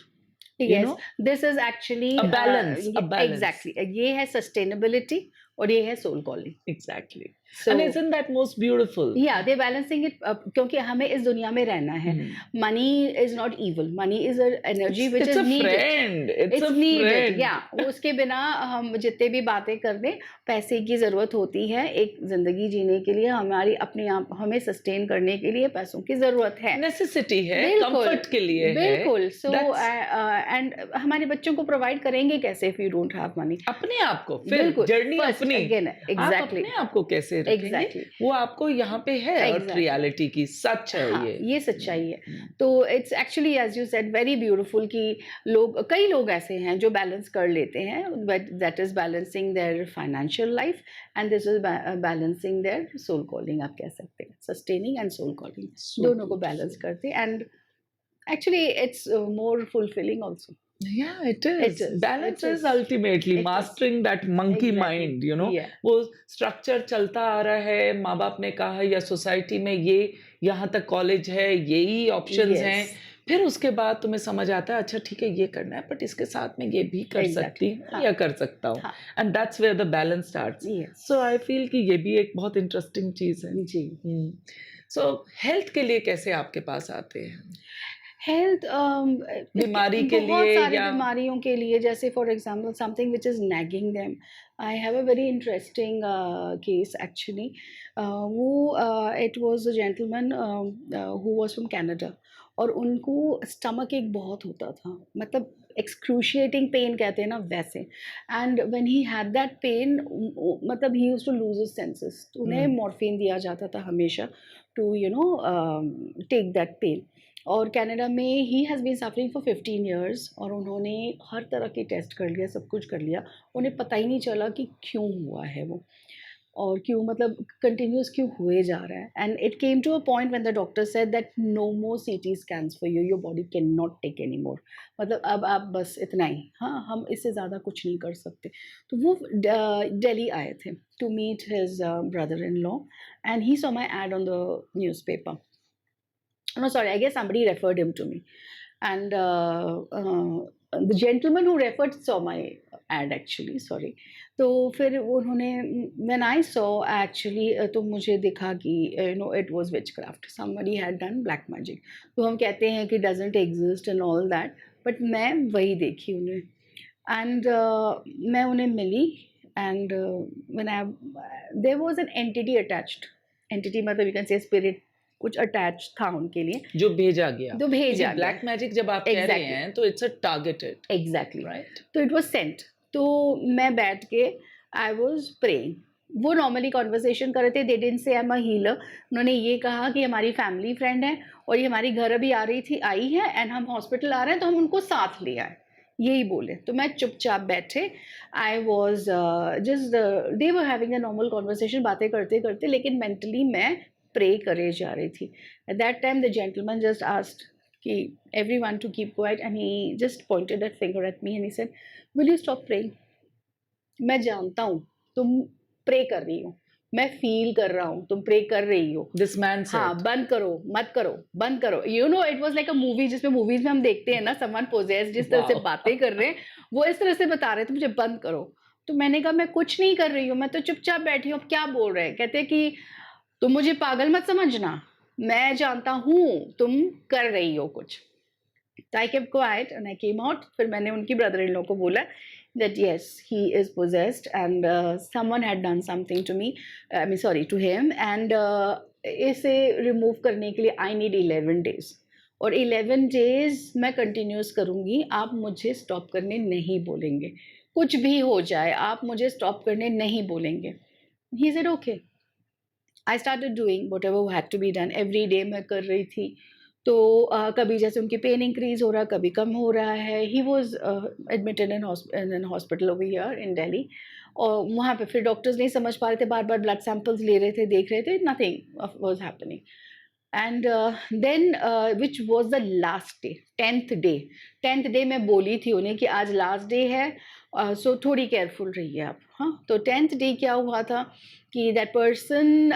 you yes, no, this is actually a balance, a balance. Exactly, ये है सस्टेनेबिलिटी और ये है soul calling. Exactly. So And isn't that most beautiful? या दे बैलेंसिंग इट, क्योंकि हमें इस दुनिया में रहना है, money is not evil, money is a energy which It's is a needed, friend. It's it's a needed, friend. या उसके बिना हम जितने भी बातें कर दें, पैसे की ज़रूरत होती है एक ज़िंदगी जीने के लिए, हमारी अपने आप हमें सस्टेन करने के लिए पैसों की ज़रूरत है, Necessity है, बिल्कुल, comfort के लिए है। बिल्कुल। सो That's एंड हमारे बच्चों को प्रोवाइड करेंगे कैसे if you don't have money? अपने आप को, फिर बिल्कुल, जर्नी फर्स्ट अपनी, अगेन, आप एग्जैक्टली, अपने आप को कैसे रखेंगे, एग्जैक्टली, वो आपको यहाँ पे है अर्थ एग्जैक्टली, रियलिटी की, सच है हाँ, ये। ये सच्चाई है। तो it's actually as you said very beautiful कि कई लोग ऐसे हैं जो बैलेंस कर लेते हैं, but that is balancing their financial life and this is balancing their soul calling, आप कह सकते हैं sustaining and soul calling, So दोनों को beautiful. बैलेंस करते हैं, and actually it's more fulfilling also. Yeah, it It is. is, Balance it is is, ultimately it is, mastering that monkey exactly, mind, you know. yeah, वो structure चलता आ रहा है, माँ बाप ने कहा है या सोसाइटी में ये यहाँ तक कॉलेज है, यही ऑप्शंस हैं, yes, फिर उसके बाद तुम्हें समझ आता है अच्छा ठीक है ये करना है बट इसके साथ में ये भी कर exactly, सकती हूँ हाँ, या कर सकता हूँ, हाँ, and that's where the balance starts. yes, so I feel कि ये भी एक बहुत इंटरेस्टिंग चीज़ है। जी। सो हेल्थ के लिए कैसे आपके पास आते हैं? हेल्थ बीमारी के बहुत लिए सारी या बीमारियों के लिए, जैसे for example something which is nagging them, I have a very interesting case actually, वो it was a gentleman who was from Canada, और उनको स्टमक एक बहुत होता था, मतलब एक्सक्रूशिएटिंग पेन कहते हैं ना वैसे, and when he had that pain, मतलब he used to lose his senses, तो उन्हें मॉर्फिन दिया जाता था हमेशा टू टेक दैट पेन, और कनाडा में he has been suffering for 15 years, और उन्होंने हर तरह के टेस्ट कर लिया, सब कुछ कर लिया, उन्हें पता ही नहीं चला कि क्यों हुआ है वो, और क्यों मतलब कंटिन्यूस क्यों हुए जा रहा है, and it came to a point when the doctor said that no more CT scans for you, your body can not take any more, मतलब अब आप बस इतना ही, हाँ हम इससे ज़्यादा कुछ नहीं कर सकते। तो वो दिल्ली आए थे to meet his brother in law, and he saw my ad on the newspaper, no sorry, I guess somebody referred him to me, and the gentleman who referred saw my ad actually, sorry, तो फिर उन्होंने, when I saw actually, तो मुझे दिखा कि it was witchcraft, somebody had done black magic, तो हम कहते हैं कि doesn't exist and all that, but मैं वही देखी उन्हें, and मैं उन्हें मिली, and when there was an entity attached, entity मतलब you can say spirit, कुछ अटैच था उनके लिए, जो भेजा गया, जो भेजा गया, ब्लैक मैजिक जब आप कह रहे Exactly. हैं तो it's a targeted, exactly, right? तो इट वाज सेंट, तो मैं बैठ के आई वाज प्रेइंग, वो नॉर्मली कॉन्वर्सेशन कर रहे थे, they didn't say I am a healer, उन्होंने ये कहा कि हमारी फैमिली फ्रेंड है और ये हमारी घर अभी आई है एंड हम हॉस्पिटल आ रहे हैं तो हम उनको साथ ले आए, यही बोले, तो मैं चुपचाप बैठे, I was just, they were having a normal conversation, बातें करते करते, लेकिन मेंटली मैं प्रे करे जा रही थी। Eight that time the gentleman just asked कि everyone to keep quiet, and he just pointed a finger at me and he said, will you stop praying? मैं जानता हूँ तुम प्रे कर रही हो, मैं फील कर रहा हूँ तुम प्रे कर रही हो। This man हाँ, said, बंद करो, मत करो, बंद करो। You know it was like a movie, जिसमें मूवीज़ में हम देखते हैं ना, समवन पोजेस्ड जिस तरह से wow. बातें कर रहे हैं, वो इस तरह से बता रहे थे मुझे बंद करो। तो मैंने कहा मैं कुछ नहीं कर रही हूँ, मैं तो चुपचाप बैठी हूँ, अब क्या बोल रहे हैं? कहते हैं कि तुम मुझे पागल मत समझना, मैं जानता हूँ तुम कर रही हो कुछ। So I kept quiet and I came out. फिर मैंने उनकी ब्रदर इन लॉ को बोला that yes, he is possessed and someone had done something to me, I mean sorry, to him, and इसे रिमूव करने के लिए I need 11 days, और 11 days मैं कंटिन्यूस करूँगी, आप मुझे स्टॉप करने नहीं बोलेंगे, कुछ भी हो जाए आप मुझे स्टॉप करने नहीं बोलेंगे। He said okay. I started doing whatever had to be done, every day मैं कर रही थी। तो कभी जैसे उनकी पेन इंक्रीज हो रहा, कभी कम हो रहा है। He was admitted in hospital over here in Delhi, और वहाँ पे फिर डॉक्टर्स नहीं समझ पा रहे थे, बार बार ब्लड सैंपल्स ले रहे थे, देख रहे थे, nothing was happening. And then which was the last day, 10th day मैं बोली थी उन्हें कि आज लास्ट डे है, सो थोड़ी केयरफुल रहिए आप। हाँ, तो 10th डे क्या हुआ था कि that person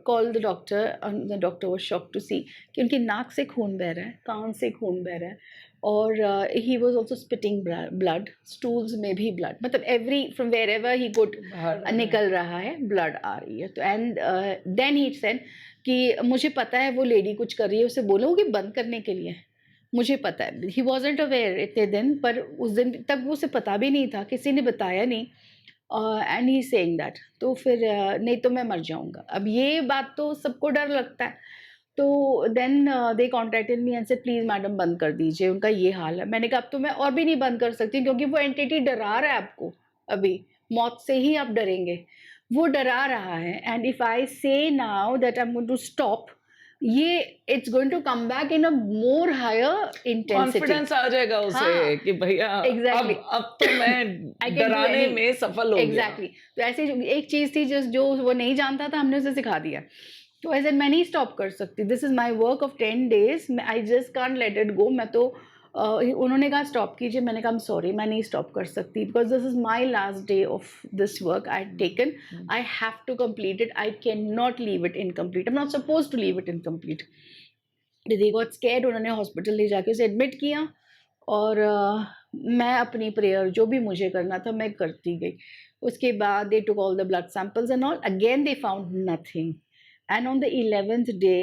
call the doctor, the doctor was shocked to see कि उनकी नाक से खून बह रहा है, कान से खून बह रहा है, और he was also spitting blood, stools में भी ब्लड, मतलब every from wherever he could निकल रहा है, ब्लड आ रही है। तो एंड देन ही सेड कि मुझे पता है वो लेडी कुछ कर रही है, उसे बोलो कि बंद करने के लिए, मुझे पता है। ही वॉजंट अवेयर इतने दिन, पर उस दिन तक उसे पता भी नहीं था, किसी ने बताया नहीं। एंड ही सेइंग दैट, तो फिर नहीं तो मैं मर जाऊंगा। अब ये बात तो सबको डर लगता है। तो then they contacted me and said please madam बंद कर दीजिए, उनका ये हाल है। मैंने कहा अब तो मैं और भी नहीं बंद कर सकती, क्योंकि वो एंटिटी डरा रहा है आपको, अभी मौत से ही आप डरेंगे, वो डरा रहा है। And if I say now that I am going to stop, ये it's going to come back in a more higher intensity. Confidence आ जाएगा उसे हाँ, कि भैया एग्जैक्टली, अब तो मैं आई कैन डू डराने एनी, में सफल हो गया। एग्जैक्टली। तो ऐसे एक चीज थी जो वो नहीं जानता था, हमने उसे सिखा दिया। तो ऐसे मैं नहीं स्टॉप कर सकती, this is my work of 10 days, I just can't let it go. मैं तो उन्होंने कहा स्टॉप कीजिए, मैंने कहा सॉरी मैं नहीं स्टॉप कर सकती, because this is my last day of this work I taken, I have to complete it, I can not leave it incomplete, I am not suppose to leave it incomplete. They got scared, उन्होंने hospital ले जाके उसे admit किया, और मैं अपनी prayer जो भी मुझे करना था मैं करती गई। उसके बाद they took all the blood samples and all, again they found nothing, and on the 11th day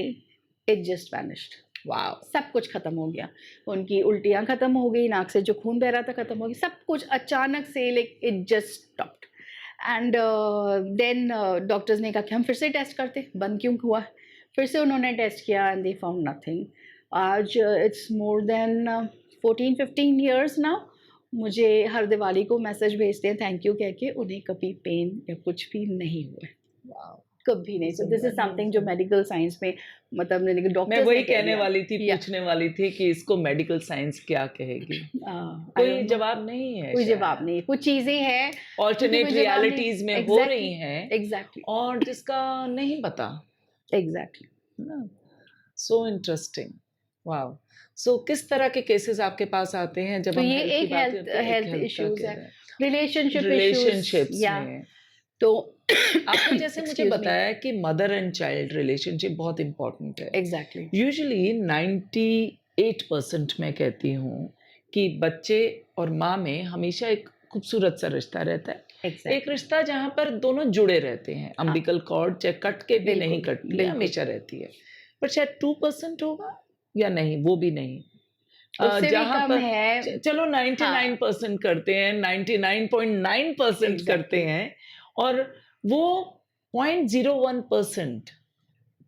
it just vanished. Wow, सब कुछ खत्म हो गया, उनकी उल्टियाँ खत्म हो गई, नाक से जो खून बह रहा था खत्म हो गया, सब कुछ अचानक से, like it just stopped. And then doctors ने कहा कि हम फिर से टेस्ट करते, बंद क्यों हुआ। फिर से उन्होंने टेस्ट किया एंड दे फाउंड नथिंग। आज it's more than 14-15 years now, मुझे हर दिवाली को मैसेज भेजते हैं थैंक यू कह के, उन्हें कभी पेन या कुछ भी नहीं हुआ है, वाओ। कभी नहीं। सो दिस इज समथिंग जो मेडिकल साइंस में, मतलब मैं डॉक्टर्स वही ने कह कहने दिया। वाली थी, या पूछने वाली थी कि इसको मेडिकल साइंस क्या कहेगी। आई कोई डोंट नो, जवाब नहीं है कोई जवाब शायद। नहीं, कुछ चीजें हैं जिनकी ऑल्टरनेट कोई जवाब नहीं। रियलिटीज में हो एग्जैक्टली, रही हैं एग्जैक्टली, और जिसका नहीं पता, एग्जैक्टली। है ना। So interesting, wow. सो किस तरह के केसेस आपके पास आते हैं जब तो हम ये हेल्थ की एक बात हेल्थ करते हैं? एक हेल्थ हेल्थ का इश्यूज है, केस है रिलेशनशिप इश्यूज, रिलेशनशिप्स या में। तो आपने जैसे मुझे एक्सक्यूज मी, बताया कि मदर एंड चाइल्ड रिलेशनशिप बहुत इंपॉर्टेंट है। एग्जैक्टली, यूजुअली 98% मैं कहती हूँ कि बच्चे और माँ में हमेशा एक खूबसूरत सा रिश्ता रहता है। एक एग्जैक्टली, रिश्ता जहाँ पर दोनों जुड़े रहते हैं, हाँ, अम्बिकल कॉर्ड चाहे कट के भी नहीं बिल्कुल, कटती है, बिल्कुल, हमेशा रहती है। पर शायद 2% होगा या नहीं, वो भी नहीं। उससे भी जहाँ कम पर है। चलो हाँ, 99% करते हैं, 99.9% करते एग्जैक्टली, हैं, और वो 0.01%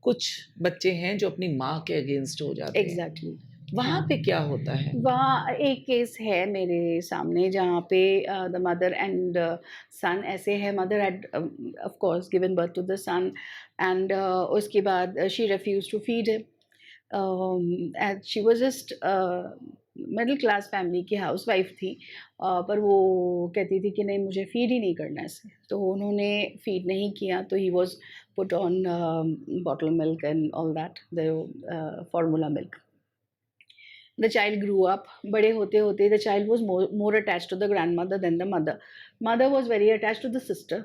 कुछ बच्चे हैं जो अपनी माँ के अगेंस्ट हो जाते हैं। एग्जैक्टली। वहाँ पे क्या होता है? वहाँ एक केस है मेरे सामने जहाँ पे द मदर एंड सन ऐसे है, mother had of course given birth to the son, and उसके बाद she refuse to feed him, and she was just middle class family की हाउस वाइफ थी, पर वो कहती थी कि नहीं मुझे फीड ही नहीं करना इसे, तो उन्होंने फीड नहीं किया, तो he was put on bottle milk and all that, the formula milk. The child grew up, बड़े होते होते the child was more attach to the grandmother than the mother. Mother was very attach to the sister.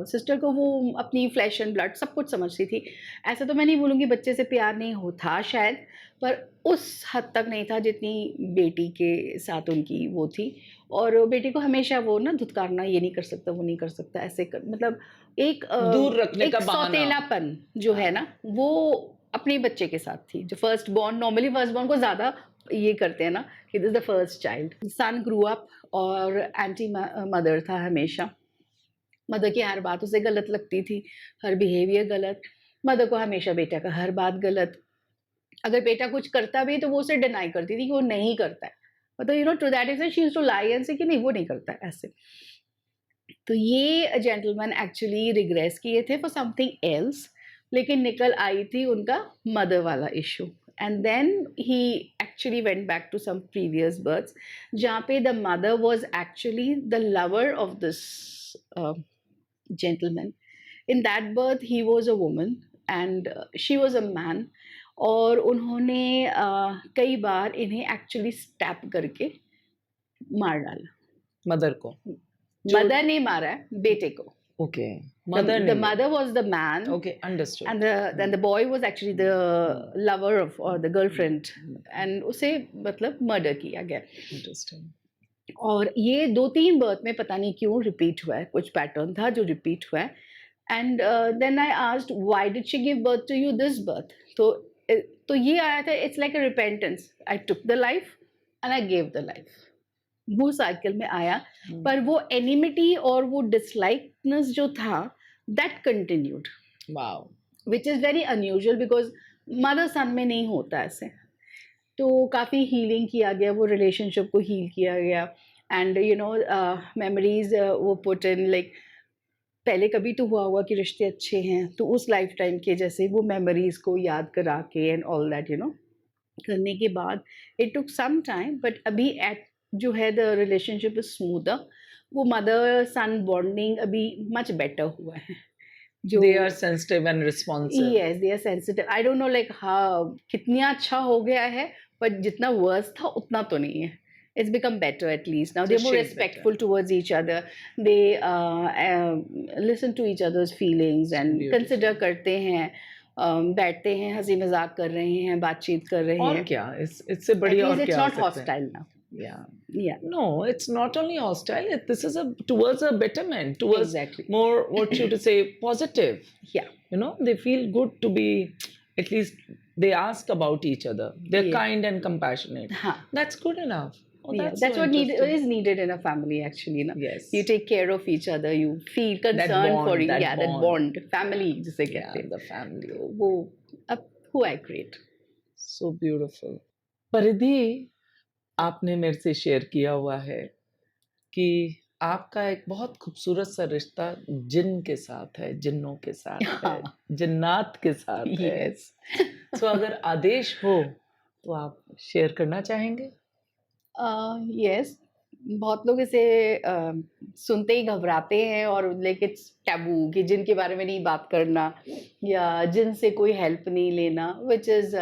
Sister को वो अपनी flash and blood सब कुछ समझती थी. ऐसा तो मैं नहीं बोलूँगी बच्चे से प्यार नहीं होता शायद, पर उस हद तक नहीं था जितनी बेटी के साथ उनकी वो थी. और बेटी को हमेशा वो ना धुतकारना, ये नहीं कर सकता, वो नहीं कर सकता, ऐसे कर, मतलब एक दूर रखने का एक बहाना। सौतेलापन जो है ना, वो अपने बच्चे के साथ थी. जो first born, normally first born को ज़्यादा ये करते हैं ना कि this the first child. Son grew up और एंटी मदर था हमेशा. मदर की हर बात उसे गलत लगती थी, हर बिहेवियर गलत. मदर को हमेशा बेटा का हर बात गलत. अगर बेटा कुछ करता भी तो वो उसे डिनाई करती थी कि वो नहीं करता है. मतलब you know to that extent she used to lie and say कि नहीं वो नहीं करता है, ऐसे. तो ये जेंटलमैन एक्चुअली रिग्रेस किए थे फॉर समथिंग एल्स, लेकिन निकल आई थी उनका मदर वाला issue. And then he actually went back to some previous births जहाँ पे the mother was actually the lover of this gentleman. In that birth he was a woman and she was a man. और उन्होंने कई बार इन्हें actually step करके मार डाला. Mother को जो मदर ने मारा है बेटे को. ओके, The, मदर the ने mother was the man okay, understood. and then the boy was actually the lover of or the girlfriend and उसे मतलब मर्डर किया गया. इंटरेस्टिंग. और ये 2-3 बर्थ में पता नहीं क्यों रिपीट हुआ है, कुछ पैटर्न था जो रिपीट हुआ है. And then I asked why did she give birth to you this birth. तो ये आया था, it's like a repentance, I took the life and I gave the life. वो साइकिल में आया, पर वो एनिमिटी और वो डिसलाइकनेस जो था that continued, wow. Which is very unusual because mother सन में नहीं होता ऐसे. तो काफ़ी हीलिंग किया गया, वो रिलेशनशिप को हील किया गया. एंड यू नो मेमोरीज वो पुट इन, लाइक पहले कभी तो हुआ हुआ कि रिश्ते अच्छे हैं तो उस लाइफ टाइम के जैसे वो मेमोरीज को याद करा के and all that you know करने के बाद it took some time, but अभी एट जो है द रिलेशनशिप इज स्मूदर. वो मदर सन बॉन्डिंग अभी मच बेटर हुआ है. जो they are sensitive and responsive. Yes they are sensitive. I don't know like हाँ कितना अच्छा हो गया है, बट जितना वर्स था उतना तो नहीं है. It's become better at least. Now It's a they're more shade respectful towards each other. They listen to each other's feelings and Beautiful. consider करते हैं, बैठते हैं, हंसी मजाक कर रहे हैं, बातचीत कर रहे और हैं. क्या, इससे At बढ़िया least और it's क्या हो not सकता है. hostile now. Yeah. Yeah, No, it's not only hostile. This is towards a betterment, towards exactly. more, what you to say, positive. Yeah, You know, they feel good to be, at least they ask about each other. They're Yeah. kind and compassionate. हाँ. That's good enough. Oh, Yeah, that's that's so what interesting. is needed in a family actually. Na? Yes. You take care of each other. You feel concern bond, for that yeah, that bond. bond, family जिसे Yeah, कहते हैं. the family. तो वो अब who I create. So beautiful. परिधि, आपने मेरे से शेयर किया हुआ है कि आपका एक बहुत खूबसूरत सा रिश्ता जिन के साथ है, जिन्नों के साथ है, हाँ. जिन्नात के साथ है. Yes. तो अगर आदेश हो तो आप शेयर करना चाहेंगे? यस. बहुत लोग इसे सुनते ही घबराते हैं और लाइक इट्स टैबू कि जिनके बारे में नहीं बात करना या जिनसे कोई हेल्प नहीं लेना, विच इज़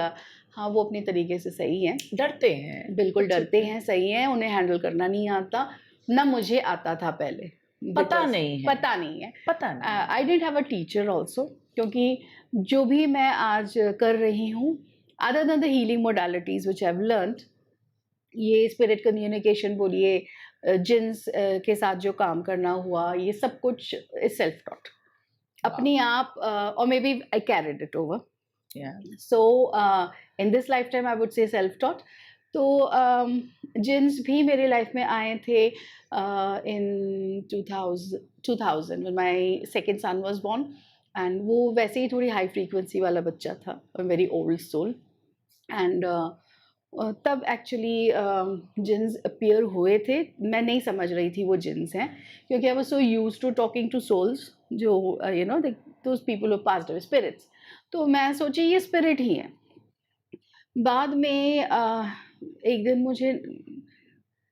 हाँ वो अपने तरीके से सही है. डरते हैं. बिल्कुल अच्छे डरते से. हैं, सही है. उन्हें हैंडल करना नहीं आता, ना मुझे आता था पहले. पता Because नहीं है. पता नहीं है. पता नहीं. I didn't have a teacher also, क्योंकि जो भी मैं आज कर रही हूँ, other than the healing modalities which I have learned, ये स्पिरिट कम्युनिकेशन बोलिए, जिन्स के साथ जो काम करना हुआ, ये सब कुछ इज सेल्फ टॉट. अपने आप और maybe I carried it over. Yeah. So in this lifetime I would say self taught. तो जिन्स भी मेरे लाइफ में आए थे in 2000 when my second son was born, and वो वैसे ही थोड़ी हाई फ्रीक्वेंसी वाला बच्चा था, वेरी ओल्ड सोल. एंड तब एक्चुअली जिन्स अपीयर हुए थे. मैं नहीं समझ रही थी वो जिन्स हैं, क्योंकि I was so used to talking to souls जो you know those people who passed away, spirits. तो मैं सोची ये स्पिरिट ही है. बाद में एक दिन मुझे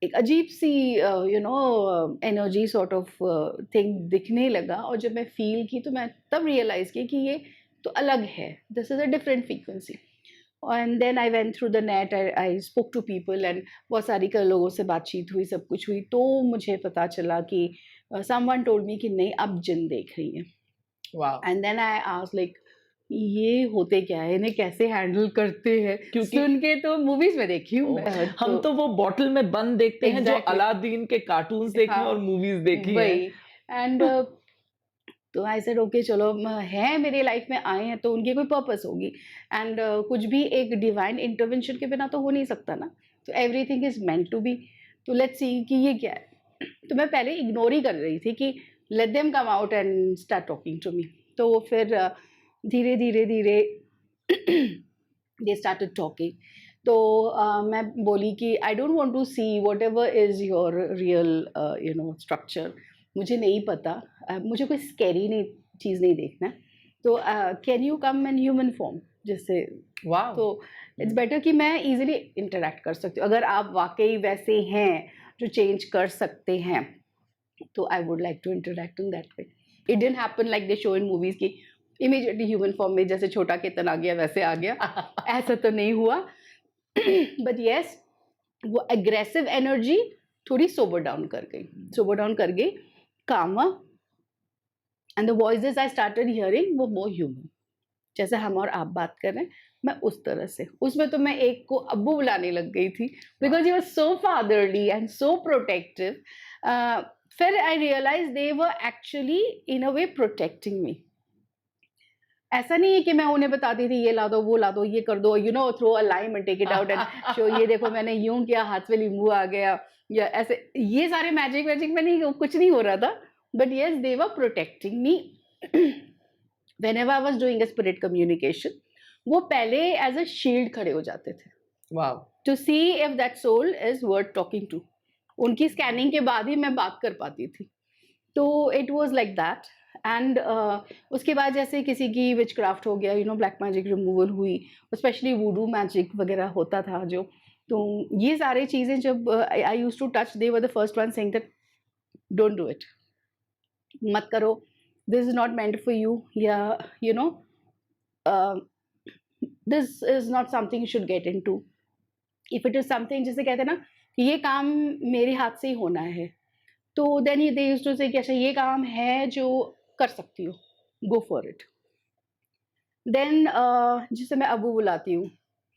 एक अजीब सी you know energy sort of thing दिखने लगा, और जब मैं फील की तो मैं तब रियलाइज़ की कि ये तो अलग है, this is a different frequency. And then I went through the net, I spoke to people and बहुत सारी लोगों से बातचीत हुई, सब कुछ हुई, तो मुझे पता चला कि समवन टोल्ड मी कि नहीं, अब जिन देख रही है। वाह! And then I asked like ये होते क्या है, इन्हें कैसे हैंडल करते हैं? क्योंकि सुन के तो मूवीज में देखी हूँ ओह! मैं, हम तो वो बॉटल में बंद देखते हैं जो एग्जैक्टली, अलादीन के कार्टून्स देखे हैं हाँ और मूवीज़ देखी हैं। वही। एंड तो आई सेड ओके चलो, है मेरी लाइफ में आए हैं तो उनकी कोई पर्पस होगी। एंड कुछ भी एक डिवाइन इंटरवेंशन के बिना तो हो नहीं सकता ना, तो everything is meant to be. तो लेट्स सी कि ये क्या है। तो मैं पहले इग्नोर ही कर रही थी कि let them come out and start talking to me. तो फिर धीरे धीरे धीरे दे स्टार्टेड टॉकिंग। तो मैं बोली कि I don't want to see whatever is your real structure, मुझे नहीं पता, मुझे कोई स्कैरी नहीं चीज़ नहीं देखना है। तो can you come in human form, जैसे वाओ! तो इट्स बेटर कि मैं इजीली इंटरेक्ट कर सकती हूँ। अगर आप वाकई वैसे हैं जो चेंज कर सकते हैं, तो I would like to interact in that way. It didn't happen like they show in movies की इमीडिएटली ह्यूमन फॉर्म में जैसे छोटा केतन आ गया वैसे आ गया, ऐसा तो नहीं हुआ। बट यस, वो एग्रेसिव एनर्जी थोड़ी सोबर डाउन कर गई, सोबर डाउन कर गई, कामा। And the voices I started hearing वो मोर ह्यूमन, जैसे हम और आप बात कर रहे हैं, मैं उस तरह से। उसमें तो मैं एक को अब्बू बुलाने लग गई थी because he was so fatherly and so protective. फिर I realise they were actually in a way protecting me. ऐसा नहीं है कि मैं उन्हें बताती थी ये ला दो, वो ला दो, ये कर दो, you know, throw a lime and take it out and show, ये देखो मैंने यूं किया, हाथ में नींबू आ गया, या ऐसे ये सारे मैजिक वैजिक में नहीं, कुछ नहीं हो रहा था। But yes, they were protecting me. whenever I was doing a spirit communication, वो पहले एज अ शील्ड खड़े हो जाते थे wow! To see if that soul is worth talking to. उनकी स्कैनिंग के बाद ही मैं बात कर पाती थी। तो it was like that. And उसके बाद जैसे किसी की विच क्राफ्ट हो गया, ब्लैक मैजिक रिमूवल हुई, स्पेशली वूडू मैजिक वगैरह होता था जो, तो ये सारी चीज़ें जब I use to touch, they were the first one saying that don't do it, मत करो, this is not meant for you, या you know this is not something you should get into. If it is something, जैसे कहते हैं ना कि ये काम मेरे हाथ से ही होना है, तो देन दे यूज्ड टू से कि अच्छा ये काम है जो कर सकती हो, गो फॉर इट। देन जिसे मैं अबू बुलाती हूँ,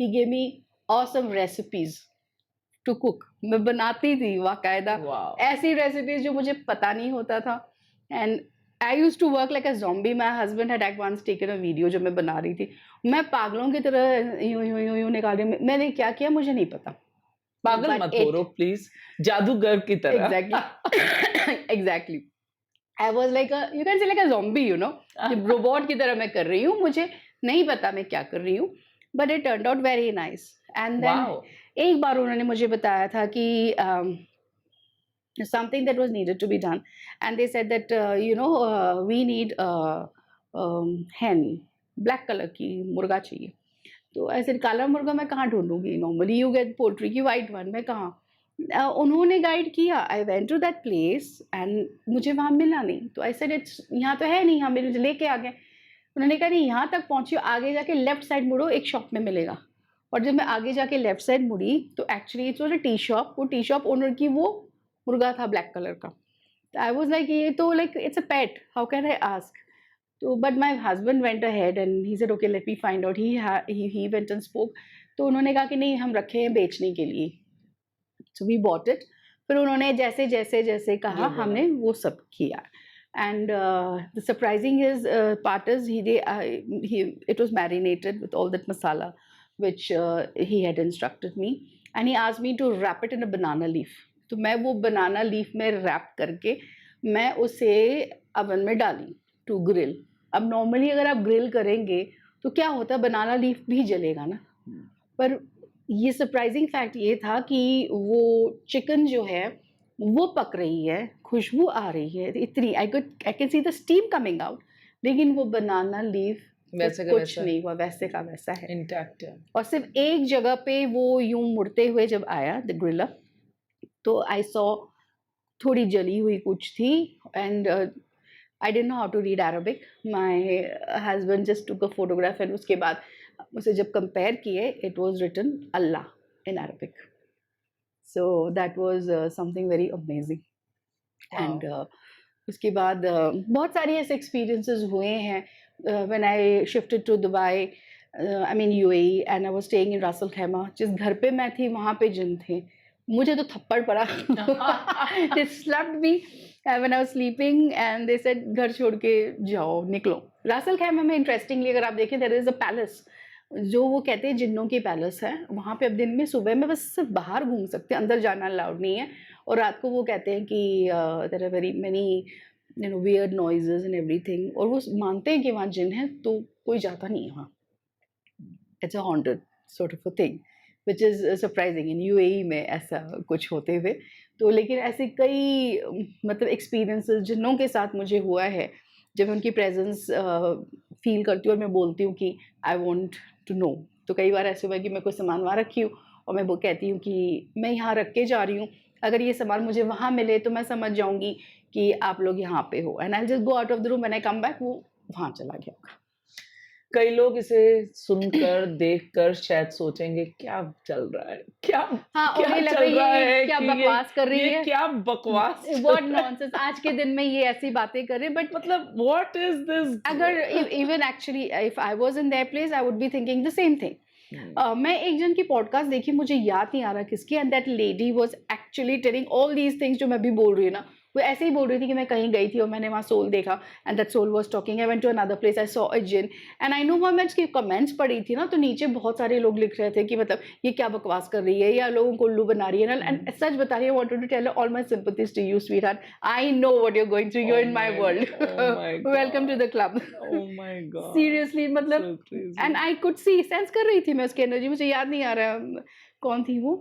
he gave me awesome recipes to cook. मैं बनाती थी बाकायदा वाओ! ऐसी रेसिपीज जो मुझे पता नहीं होता था। And I use to work like a zombie. My husband had at once taken a video जब मैं बना रही थी, मैं पागलों की तरह यूं यूं यूं यूं निकाल रही, मैंने क्या किया मुझे नहीं पता। पागल बट मत हो इट रो प्लीज़, जादूगर की तरह। Exactly exactly I was like a, you can say like a zombie, कि रोबोट की तरह मैं कर रही हूँ, मुझे नहीं पता मैं क्या कर रही हूँ। But it turned out very nice. And then wow! एक बार उन्होंने मुझे बताया था कि something that was needed to be done, and they said that we need hen, black color की मुर्गा चाहिए। तो ऐसे काला मुर्गा मैं कहाँ ढूंढूंगी, नॉर्मली यू गेट पोल्ट्री की वाइट वन, मैं कहाँ। उन्होंने गाइड किया, I went to that place and मुझे वहाँ मिला नहीं, तो आई सेड इट्स यहाँ तो है नहीं, यहाँ मेरे लेके आ गए। उन्होंने कहा नहीं, यहाँ तक पहुँची, आगे जाके लेफ्ट साइड मुड़ो, एक शॉप में मिलेगा। और जब मैं आगे जाके लेफ्ट साइड मुड़ी तो actually it was a tea shop, वो टी शॉप ओनर की वो मुर्गा था ब्लैक कलर का। तो आई वाज लाइक ये तो like it's a pet, how can I ask. तो but my husband went ahead and he said okay let me find out, he went and spoke. तो उन्होंने कहा कि नहीं, हम रखे हैं बेचने के लिए। So we bought it. फिर उन्होंने जैसे जैसे जैसे कहा जो बोला। हमने वो सब किया। And the surprising is part is it was marinated with all that masala which he had instructed me, and he asked me to wrap it in a banana leaf। तो मैं वो बनाना लीफ में rap करके मैं उसे oven में डाली to grill. अब नॉर्मली अगर आप ग्रिल करेंगे तो क्या होता है, बनाना लीफ भी जलेगा ना। पर ये सरप्राइजिंग फैक्ट ये था कि वो चिकन जो है वो पक रही है, खुशबू आ रही है इतनी, I can see the steam coming out, लेकिन वो बनाना लीफ वैसे का कुछ वैसा नहीं हुआ, वैसे का वैसा है। इंटैक्ट है। और सिर्फ एक जगह पे वो यूं मुड़ते हुए जब आया द ग्रिलर, तो आई सॉ थोड़ी जली हुई कुछ थी। And I didn't know how to read Arabic. My husband just took a photograph and उसके बाद उसे जब compare किए, it was written Allah in Arabic. So that was something very amazing. And wow! उसके बाद बहुत सारी ऐसे experiences हुए हैं. When I shifted to Dubai, I mean UAE, and I was staying in Ras Al Khaimah. जिस घर पे मैं थी वहाँ पे जिन थे. मुझे तो थप्पड़ पड़ा. They slapped me when I was sleeping and they said घर छोड़ के जाओ, निकलो. रास अल खैमा में इंटरेस्टिंगली अगर आप देखें there is a palace जो वो कहते हैं जिन्नों की पैलेस है. वहाँ पे अब दिन में सुबह में बस सिर्फ बाहर घूम सकते हैं, अंदर जाना अलाउड नहीं है. और रात को वो कहते हैं कि there are very many weird noises and everything. और वो मानते हैं कि वहाँ जिन है तो कोई जाता नहीं है वहाँ. It's a haunted sort of a thing, which is surprising in UAE में ऐसा कुछ होते हुए. तो लेकिन ऐसे कई मतलब एक्सपीरियंसेस जिन्नों के साथ मुझे हुआ है जब मैं उनकी प्रेजेंस फील करती हूँ और मैं बोलती हूँ कि आई वांट टू नो. तो कई बार ऐसे हुआ कि मैं कोई सामान वहाँ रखी हूँ और मैं वो कहती हूँ कि मैं यहाँ रख के जा रही हूँ, अगर ये सामान मुझे वहाँ मिले तो मैं समझ जाऊँगी कि आप लोग यहाँ पे हो. And I just go out of the room when I come back, वो वहाँ चला गया. कई लोग इसे सुनकर, देखकर शायद सोचेंगे क्या चल रहा है? क्या हाँ, और क्या ये लग चल रही रहा है है ये क्या कि बकवास कर रही ये है. क्या बकवास चल व्हाट रहा है? नॉनसेंस, आज के दिन में ये ऐसी बातें कर रहे हैं. बट मतलब व्हाट इज दिस? अगर even actually if I was in their place I would be thinking the same thing. मैं एक जन की पॉडकास्ट देखी, मुझे याद नहीं आ रहा किसकी, and that lady was actually telling all these things जो मैं भी बोल रही हूँ ना. वो ऐसे ही बोल रही थी कि मैं कहीं गई थी और मैंने वहाँ सोल देखा and that soul was talking. I went to another place, I saw a jinn. And I know वहाँ मैं उसकी कमेंट्स पढ़ी थी ना, तो नीचे बहुत सारे लोग लिख रहे थे कि मतलब ये क्या बकवास कर रही है या लोगों को उल्लू बना रही है. एंड सच बता रही है, wanted to tell all my sympathies to you sweetheart. I know what you are going through, you are in my world. Welcome to the club. Oh my God. Seriously मतलब. So crazy. And I could see, sense कर रही थी मैं उसकी energy. मुझे याद नहीं आ रहा कौन थी वो.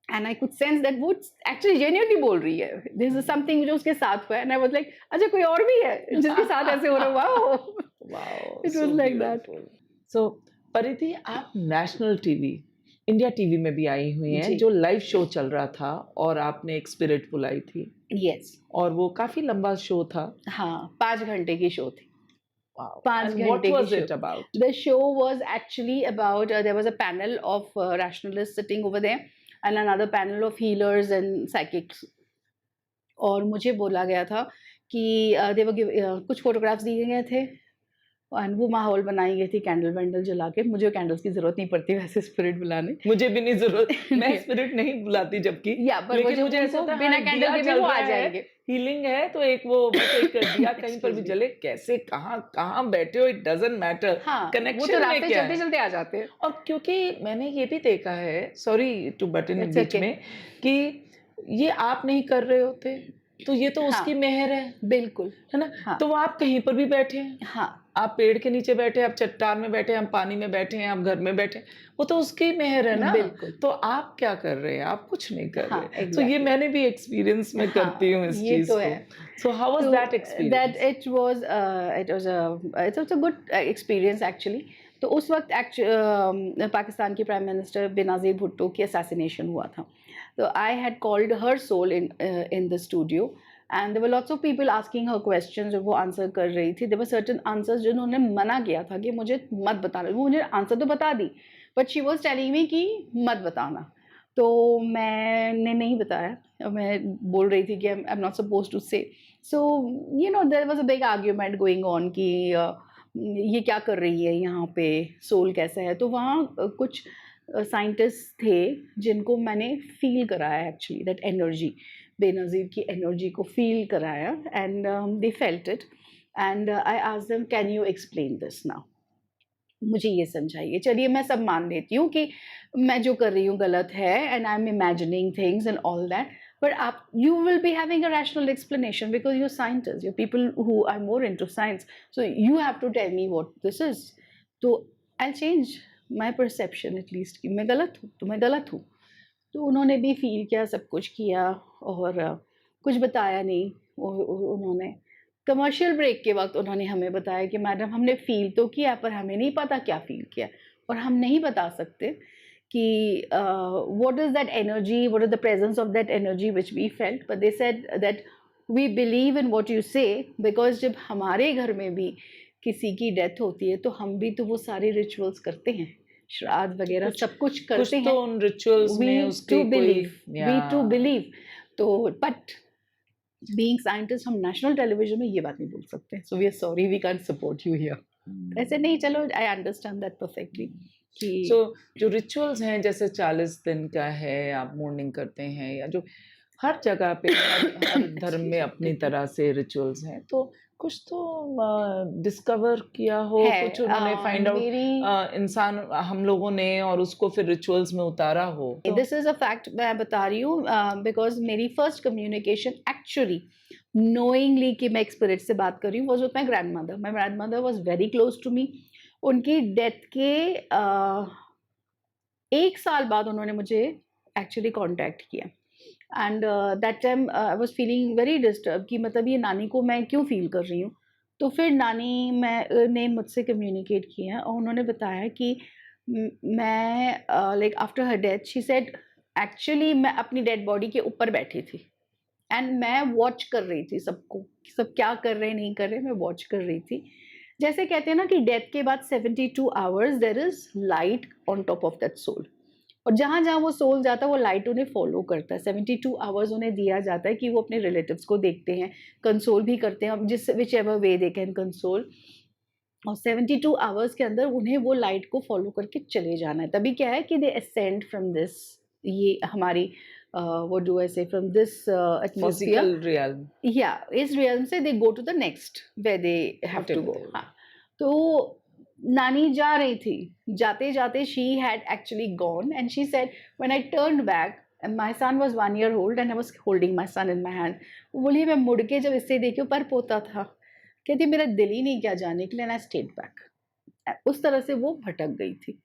And I could sense that वो एक्चुअली जेन्युइनली बोल रही है. दिस इज समथिंग जो उसके साथ हुआ है. एंड आई वाज लाइक अच्छा कोई और भी है जिसके साथ ऐसे हो रहा है. Wow, Wow, it so was like that. beautiful. So, परिधि, आप नेशनल टीवी, इंडिया टीवी में भी आई हुई हैं, जी. जो लाइव शो चल रहा था और आपने एक स्पिरिट बुलाई थी यस. और वो काफी लंबा शो था. हाँ, 5 घंटे की शो थी. Wow. 5 And what घंटे की was show. it about? The show was actually about there was a panel of rationalists sitting over there and another panel of healers and psychics. और मुझे बोला गया था कि कुछ फोटोग्राफ्स दिए गए थे एंड वो माहौल बनाई गई थी कैंडल वैंडल जला के. मुझे कैंडल्स की जरूरत नहीं पड़ती वैसे स्पिरिट बुलाने. मुझे भी नहीं जरूरत, मैं स्पिरिट नहीं बुलाती जबकि. या पर वो लेकिन जो मुझे ऐसा उनको होता है, बिना हाँ, कैंडल दिया के भी जल वो आ रहा है, जाएंगे. हीलिंग है तो एक वो बस एक दिया कहीं पर भी Excuse me. जले, कैसे कहाँ कहाँ बैठे हो, इट डजंट मैटर. हाँ, वो तो कनेक्शन में रास्ते क्या चलते है. चलते आ जाते हैं. और क्योंकि मैंने ये भी देखा है, sorry to butt in It's बीच okay. में, कि ये आप नहीं कर रहे होते तो ये तो हाँ. उसकी मेहर है बिल्कुल. है ना. हाँ. तो वो आप कहीं पर भी बैठे हैं, हाँ, आप पेड़ के नीचे बैठे हैं, आप चट्टान में बैठे हैं, आप पानी में बैठे हैं, आप घर में बैठे हैं, वो तो उसकी मेहर है ना. बिल्कुल. तो आप क्या कर रहे हैं, आप कुछ नहीं कर हाँ, रहे. तो ये exactly. मैंने भी एक्सपीरियंस में हाँ, करती हूँ इस ये चीज तो को. है. So how was So that that experience? it was a good experience actually. तो उस वक्त पाकिस्तान की प्राइम मिनिस्टर बेनज़ीर भुट्टो की असैसिनेशन हुआ था. तो I had called her soul in the studio and there were lots of people asking her questions. वो answer कर रही थी. देयर वर सर्टेन आंसर्स जिन्होंने मना किया था कि मुझे मत बताना. वो मुझे आंसर तो बता दी but she was telling me कि मत बताना. तो मैंने नहीं बताया. मैं बोल रही थी कि I am not suppose to say. So there was a big argument going on कि ये क्या कर रही है यहाँ पे, सोल कैसा है. तो वहाँ कुछ साइंटिस्ट थे जिनको मैंने फील कराया एक्चुअली दैट एनर्जी, बेनज़ीर की एनर्जी को फील कराया. And they felt it and I asked them can you explain this now. मुझे ये समझाइए. चलिए मैं सब मान लेती हूँ कि मैं जो कर रही हूँ गलत है and I am imagining things and all that. But you will be having a rational explanation because you're scientists, you're people who are more into science. So you have to tell me what this is. So I'll change my perception at least कि मैं गलत हूँ तो मैं गलत हूँ. तो उन्होंने भी फील किया, सब कुछ किया और कुछ बताया नहीं. उन्होंने कमर्शियल ब्रेक के वक्त उन्होंने हमें बताया कि मैडम हमने फील तो किया पर हमें नहीं पता क्या फील किया और हम नहीं बता सकते कि what is that energy, what is the presence of that energy which we felt. But they said that we believe in what you say, because जब हमारे घर में भी किसी की डेथ होती है तो हम भी तो वो सारे रिचुअल्स करते हैं, श्राद्ध वगैरह कुछ सब कुछ कुछ करते तो हैं। उन रिचुअल्स वी में टू उसकी कोई बिलीव, या वी टू बिलीव। तो बट बीइंग साइंटिस्ट हम नेशनल टेलीविजन में ये बात नहीं बोल सकते, so we are sorry, we can't support you here. ऐसे नहीं, चलो आई अंडरस्टैंड दैट परफेक्टली कि सो जो रिचुअल्स हैं जैसे 40 दिन का है आप मॉर्निंग करते हैं या जो हर जगह पे हर धर्म में अपनी तरह से रिचुअल्स हैं तो कुछ तो डिस्कवर किया हो है कुछ उन्होंने फाइंड आउट मेरी, इंसान हम लोगों ने और उसको फिर रिचुअल्स में उतारा हो तो दिस इज अ फैक्ट मैं बता रही हूँ, बिकॉज मेरी फर्स्ट कम्युनिकेशन एक्चुअली नोइंगली कि मैं एक स्पिरिट से बात कर रही हूँ was with my grandmother. My grandmother was very close to me. उनकी डेथ के 1 साल बाद उन्होंने मुझे एक्चुअली कांटेक्ट किया, and that time I was feeling very disturb कि मतलब ये नानी को मैं क्यों फील कर रही हूँ। तो फिर नानी ने मुझसे कम्युनिकेट किया और उन्होंने बताया कि मैं like after her death she said, actually मैं अपनी डेड बॉडी के ऊपर बैठी थी एंड मैं वॉच कर रही थी सबको, कि सब क्या कर रहे हैं नहीं कर रहे, मैं वॉच कर रही थी। जैसे कहते हैं ना कि डेथ के बाद 72 hours there is light on top of that soul, और जहाँ जहाँ वो सोल जाता है वो लाइट उन्हें फॉलो करता है। 72 आवर्स उन्हें दिया जाता है कि वो अपने रिलेटिव्स को देखते हैं, कंसोल भी करते हैं, जिस which ever way they can console. और 72 आवर्स के अंदर उन्हें वो लाइट को फॉलो करके चले जाना है। तभी क्या है कि दे असेंड फ्रॉम दिस, ये हमारी वो do I say from this atmosphere, physical real या इस रियल्म से they go to the next way they have to go. हाँ, तो नानी जा रही थी, जाते जाते she had actually gone and she said when I turned back my son was 1 year old and I was holding my son in my hand. वो बोली मैं मुड़ के जब इससे देखी पर पोता था, कहती मेरा दिल ही नहीं किया जाने के लिए, एंड आई स्टेड बैक। उस तरह से वो भटक गई थी।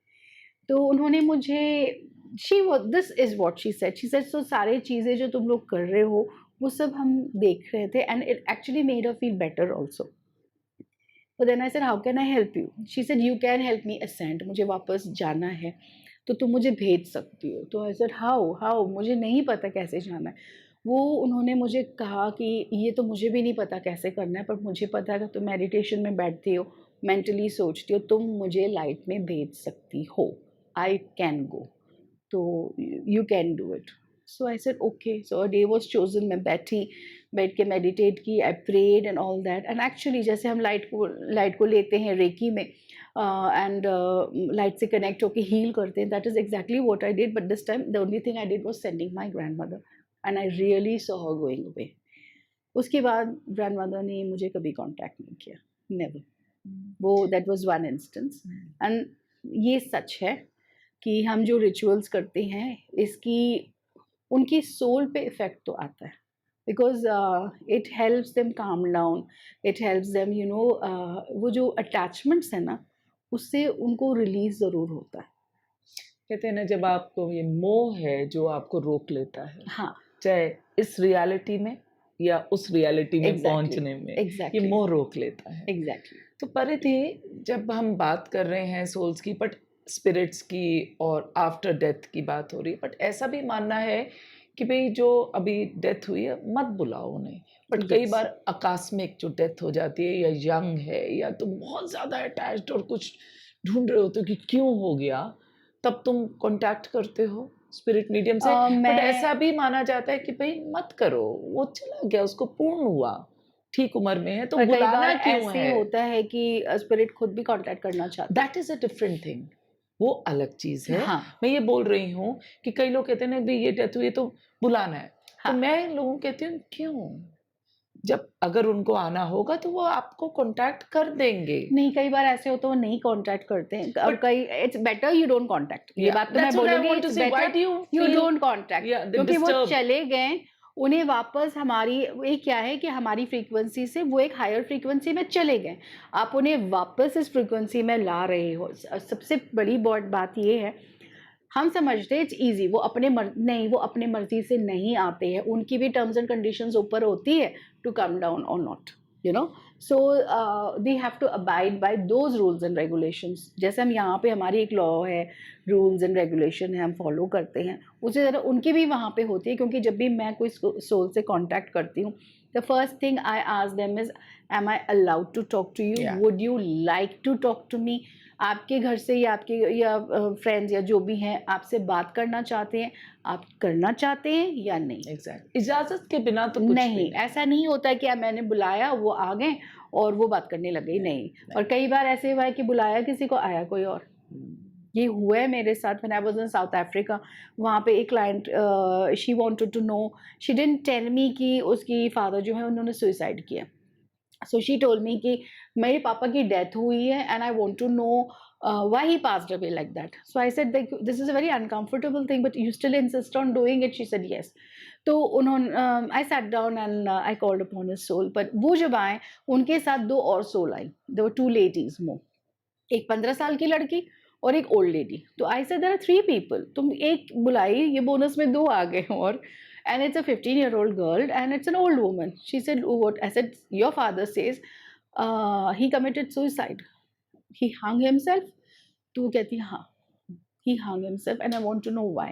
तो उन्होंने मुझे, शी वो this is what she said so सारे चीज़ें जो तुम लोग कर रहे हो वो सब हम देख रहे थे, and it actually made her feel better also. But then I said, how can I help you? She said, you can help me ascend. मुझे वापस जाना है तो तुम मुझे भेज सकती हो। तो I said, how? मुझे नहीं पता कैसे जाना है। वो उन्होंने मुझे कहा कि ये तो मुझे भी नहीं पता कैसे करना है, पर मुझे पता है कि तुम मेडिटेशन में बैठती हो, मेंटली सोचती हो, तुम मुझे लाइट में भेज सकती हो। आई कैन गो, तो you can do it. So I said okay. So a day was chosen, मैं बैठ के मेडिटेट की, I prayed and all that. And actually जैसे हम लाइट को लेते हैं रेकी में एंड लाइट से कनेक्ट होकर हील करते हैं, that is exactly what I did. But this time the only thing I did was sending my grandmother and I really saw her going away. उसके बाद ग्रैंडमदर ने मुझे कभी कांटेक्ट नहीं किया, नेवर। वो that was one instance. And ये सच है कि हम जो रिचुअल्स करते हैं इसकी उनकी सोल पे इफ़ेक्ट तो आता है, because it helps them calm down, it helps them वो जो अटैचमेंट्स है ना उससे उनको रिलीज ज़रूर होता है। कहते हैं ना जब आपको ये मोह है जो आपको रोक लेता है हाँ, चाहे इस रियलिटी में या उस रियलिटी में एग्जैक्टली पहुंचने में ये एग्जैक्टली मोह रोक लेता है एग्जैक्टली। तो परिधि जब हम बात कर रहे हैं सोल्स की बट स्पिरिट्स की और आफ्टर डेथ की बात हो रही है बट ऐसा भी मानना है कि भाई जो अभी डेथ हुई है मत बुलाओ उन्हें बट कई Yes. बार आकस्मिक जो डेथ हो जाती है या यंग है या तुम बहुत ज़्यादा अटैच्ड और कुछ ढूंढ रहे होते हो कि क्यों हो गया तब तुम कांटेक्ट करते हो स्पिरिट मीडियम से बट मैं ऐसा भी माना जाता है कि भाई मत करो वो चला गया उसको पूर्ण हुआ ठीक उम्र में है तो पर कई बार बुलाना क्यों ऐसे है होता है कि स्पिरिट खुद भी कांटेक्ट करना चाहता that is a different thing वो अलग चीज है। है हाँ मैं ये बोल रही हूँ कि कई लोग कहते हैं ना भाई ये डेथ हुई है तो बुलाना है तो हाँ, मैं इन लोगों को कहती हूँ क्यों जब अगर उनको आना होगा तो वो आपको कांटेक्ट कर देंगे नहीं कई बार ऐसे होता है वो नहीं कांटेक्ट करते हैं, और But- कई it's better you don't contact. ये बात तो मैं that's what I बोलूंगी, want to it's say why better do you you feel don't contact, yeah they क्योंकि वो disturb चले गए, उन्हें वापस हमारी ये क्या है कि हमारी फ्रीक्वेंसी से वो एक हायर फ्रीक्वेंसी में चले गए, आप उन्हें वापस इस फ्रीक्वेंसी में ला रहे हो। सबसे बड़ी बात ये है, हम समझते हैं इट्स ईजी, वो नहीं, वो अपने मर्जी से नहीं आते हैं, उनकी भी टर्म्स एंड कंडीशंस ऊपर होती है टू कम डाउन और not, you know. So they have to abide by those rules and regulations. जैसे हम यहाँ पे हमारी एक लॉ है, रूल्स एंड रेगुलेशन है, हम फॉलो करते हैं, उससे ज़्यादा उनकी भी वहाँ पे होती है, क्योंकि जब भी मैं कोई सोल से कांटेक्ट करती हूँ, the first thing I ask them is, am I allowed to talk to you, Yeah. Would you like to talk to me? आपके घर से या आपके या फ्रेंड्स या जो भी हैं आपसे बात करना चाहते हैं, आप करना चाहते हैं या नहीं? एग्जैक्ट, इजाजत के बिना तो कुछ भी नहीं, ऐसा नहीं होता है कि मैंने बुलाया, वो आ गए और वो बात करने लग गई, नहीं। और कई बार ऐसे हुआ है कि बुलाया किसी को, आया कोई और। ये हुआ है मेरे साथ when I was in South Africa. वहाँ पे एक client, she wanted to know, she didn't tell me कि उसकी फादर जो है उन्होंने सुसाइड किया। सो शी टोल्ड मी कि मेरे पापा की डेथ हुई है and I want to know why he passed away like that. So I said this is a very uncomfortable thing but you still insist on doing it. She said yes. तो उन्होंने, I sat down and I called upon his soul. But वो जब आए, उनके साथ दो और soul आई, there were two ladies more, एक 15 साल की लड़की और एक ओल्ड लेडी। तो I said there are 3 people, तुम एक बुलाई, ये बोनस में 2 आ गए और, and it's a 15-year-old girl and it's an old woman. She said, what? I said, your father says he committed suicide, he hung himself. तो वो कहती है हाँ, he hung himself and I want to know why.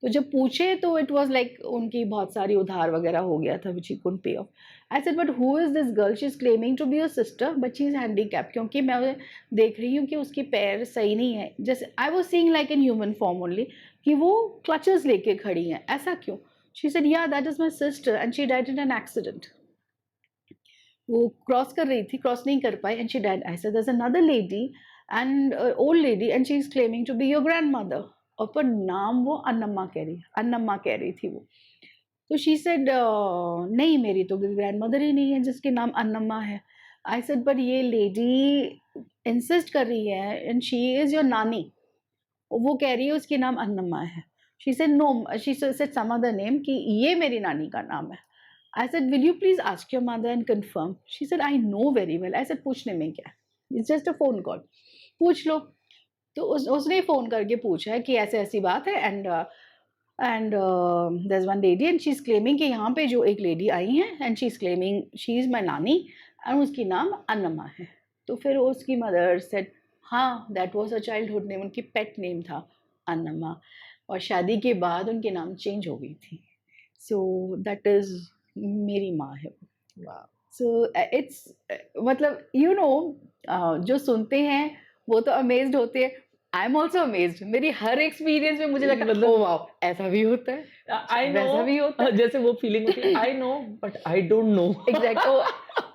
तो जब पूछे तो it was like उनकी बहुत सारी उधार वगैरह हो गया था which he couldn't pay off. I said, but who is this girl? She's claiming to be your sister, but she's handicapped. क्योंकि मैं देख रही हूँ कि उसके पैर सही नहीं है, जैसे I was seeing like in human form only, कि वो clutches लेके खड़ी हैं, ऐसा क्यों? She said, yeah, that is my sister and she died in an accident. वो क्रॉस कर रही थी, क्रॉस नहीं कर पाई and she died. I said, there's another lady and old lady and she is claiming to be your grandmother. और पर नाम वो अन्नम्मा कह रही थी वो। तो शी सेड, नहीं, मेरी तो ग्रैंडमदर ही नहीं है जिसके नाम अन्नम्मा है। आई सेड, बट ये लेडी इंसिस्ट कर रही है एंड शी इज योर नानी, वो कह रही है उसके नाम अन्नम्मा है। She said no, she said some other name, कि ये मेरी नानी का नाम है। I said, will you please ask your mother and confirm? She said, I know very well. I said, पूछने में क्या है, it's just a phone call, पूछ लो। तो उसने फ़ोन करके पूछा है कि ऐसी-ऐसी बात है and there is one lady and she is claiming कि यहाँ पे जो एक लेडी आई हैं and she is claiming she is my nani and उसकी नाम अन्नमा है। तो फिर उसकी मदर सेड, हाँ, that was her childhood name, उनकी पेट नेम था अन्नमा, और शादी के बाद उनके नाम चेंज हो गई थी। सो दैट इज़ मेरी माँ है वो। वाह, सो इट्स मतलब जो सुनते हैं वो तो अमेज्ड होते हैं। I am also amazed. मेरी हर एक्सपीरियंस में मुझे लगा, मतलब ओह वाओ, ऐसा भी होता है, आई नो, वैसा भी होता है। जैसे वो फीलिंग होती है, I know but I don't know. Exact,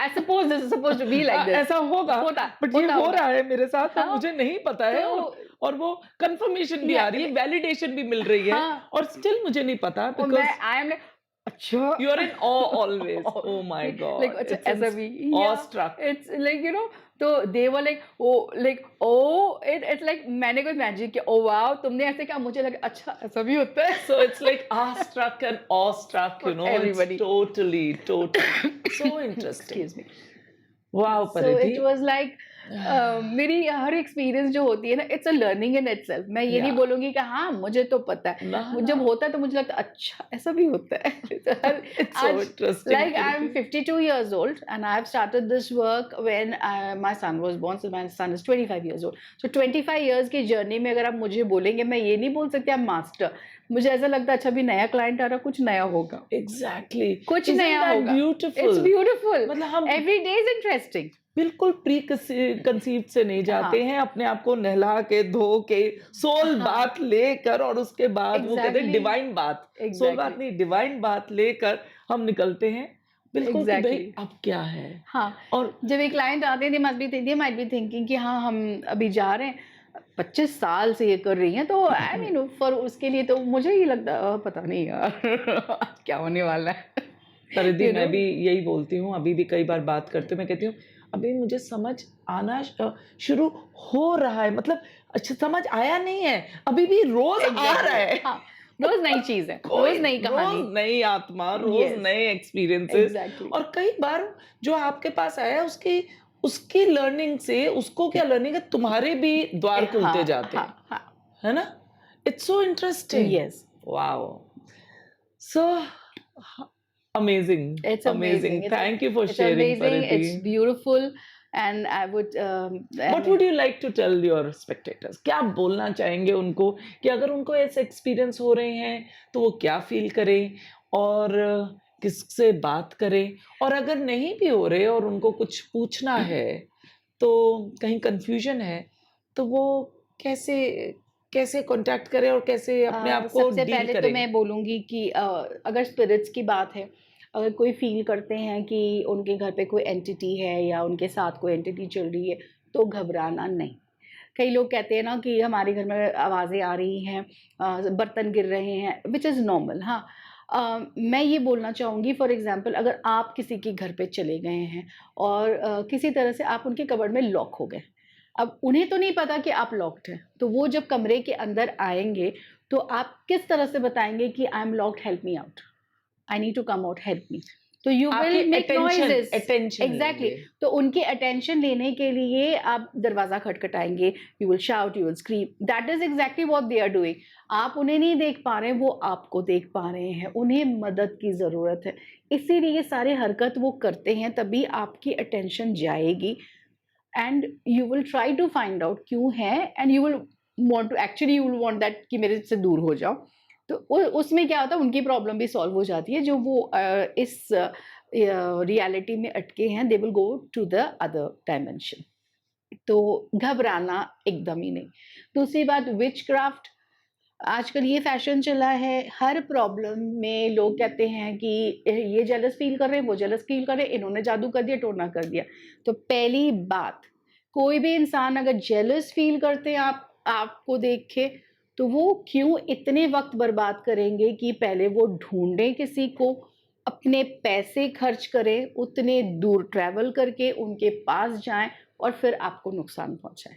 I suppose this is suppose to be like this. ऐसा होगा, होता बट ये हो रहा है मेरे साथ और हाँ, मुझे नहीं पता है, तो और वो कंफर्मेशन भी आ रही है, वैलिडेशन भी मिल रही है, हाँ, और स्टिल मुझे नहीं पता और मैं बिकॉज आई एम लाइक, अच्छा, you are in awe always. Oh my like god, अच्छा इट्स ऐसा भी, ऑ या स्ट्रक। इट्स लाइक तो they were like, oh like, oh it's like मैंने कोई मैजिक किया, ओ वाओ तुमने ऐसे कहा, मुझे लगा अच्छा ऐसा भी होता है। So it's like awestruck and awestruck, For you know, everybody. it's totally so interesting. Excuse me. Wow, So Paridhi. it was like मेरी हर एक्सपीरियंस जो होती है ना, it's a learning in itself. मैं ये नहीं Yeah. बोलूंगी कि हाँ मुझे तो पता है, ना, जब ना. होता है तो मुझे लगता है अच्छा ऐसा भी होता है। तो It's so interesting, like I'm Paridhi. 52 years old and I've started this work when my son was born. So my son is 25 years old. So 25 years की जर्नी में अगर आप मुझे बोलेंगे, मैं ये नहीं बोल सकती I'm master। मुझे ऐसा लगता है अच्छा भी नया क्लाइंट आ रहा, कुछ नया होगा, Exactly. कुछ Isn't नया that होगा। beautiful? It's beautiful. मतलब हम Every day is interesting. बिल्कुल प्री कंसीव्ड से नहीं जाते हाँ, हैं, अपने आप को नहला के धो के सोल हाँ, बात लेकर, और उसके बाद वो कहते हैं एग्जैक्टली, डिवाइन बात, सोल बात एग्जैक्टली, नहीं, डिवाइन बात लेकर हम निकलते हैं बिल्कुल कि भाई एग्जैक्टली। अब क्या है। हाँ, और जब एक क्लाइंट आते हैं, दे माइट बी थिंकिंग कि हाँ हम अभी जा रहे हैं, 25 साल से ये कर रही हैं, तो आई मीन फॉर उसके लिए तो मुझे ही लगता है पता नहीं यार आज क्या होने वाला है। परिधि, यू मैं नो भी यही बोलती हूँ, अभी भी कई बार बात करते हुए मैं कहती हूँ अभी मुझे समझ आना शुरू हो रहा है, मतलब अच्छा समझ आया नहीं है, अभी भी रोज आ रहा एग्जैक्टली, है। हाँ, रोज नई चीज है, कोई रोज नई कहानी। रोज नई आत्मा, रोज यस, नए एक्सपीरियंसेस, एग्जैक्टली, और कई बार जो आपके पास आया उसकी उसकी लर्निंग से, उसको क्या लर्निंग है, तुम्हारे भी द्वार खुलते हाँ, जाते हैं, हाँ, हाँ, है ना? It's so interesting. Yes, wow, so amazing, it's amazing. amazing, Thank you for it's sharing, amazing, Paridhi. it's beautiful। And I would what would you like to tell your spectators? क्या आप बोलना चाहेंगे उनको कि अगर उनको ऐसे एक्सपीरियंस हो रहे हैं तो वो क्या फील करें और किससे बात करें, और अगर नहीं भी हो रहे और उनको कुछ पूछना है तो कहीं कंफ्यूजन है तो वो कैसे कैसे कांटेक्ट करें और कैसे अपने आप को सबसे डील पहले तो करें? मैं बोलूँगी कि अगर स्पिरिट्स की बात है, अगर कोई फ़ील करते हैं कि उनके घर पे कोई एंटिटी है या उनके साथ कोई एंटिटी चल रही है, तो घबराना नहीं। कई लोग कहते हैं ना कि हमारे घर में आवाज़ें आ रही हैं, बर्तन गिर रहे हैं, व्हिच इज़ नॉर्मल। हाँ, मैं ये बोलना चाहूँगी फॉर एग्ज़ाम्पल, अगर आप किसी के घर पे चले गए हैं और किसी तरह से आप उनके कबर्ड में लॉक हो गए। अब उन्हें तो नहीं पता कि आप लॉक्ड हैं, तो वो जब कमरे के अंदर आएँगे, तो आप किस तरह से बताएँगे कि I am locked, help me out, I need to come out, help me. तो यू आपकी will make attention noises. Attention exactly. लेंगे। तो उनकी अटेंशन लेने के लिए आप दरवाज़ा खटखटाएँगे, you will shout, you will scream, that is exactly what they are doing. आप उन्हें नहीं देख पा रहे हैं, वो आपको देख पा रहे हैं, उन्हें मदद की ज़रूरत है। इसीलिए ये सारे हरकत वो करते हैं, तभी आपकी अटेंशन जाएगी and you will try to find out क्यों है, and you will want to actually, you will want that कि मेरे से दूर हो जाओ। तो उसमें क्या होता है, उनकी प्रॉब्लम भी सॉल्व हो जाती है, जो वो इस रियलिटी में अटके हैं, they will go to the other dimension. तो घबराना एकदम ही नहीं। दूसरी बात, विचक्राफ्ट, आजकल ये फैशन चला है, हर प्रॉब्लम में लोग कहते हैं कि ये जेलस फील कर रहे हैं, वो जेलस फील कर रहे हैं, इन्होंने जादू कर दिया, टोना कर दिया। तो पहली बात, कोई भी इंसान अगर जेलस फील करते हैं आपको देख के, तो वो क्यों इतने वक़्त बर्बाद करेंगे कि पहले वो ढूँढें किसी को, अपने पैसे खर्च करें, उतने दूर ट्रैवल करके उनके पास जाएँ और फिर आपको नुकसान पहुँचाएँ।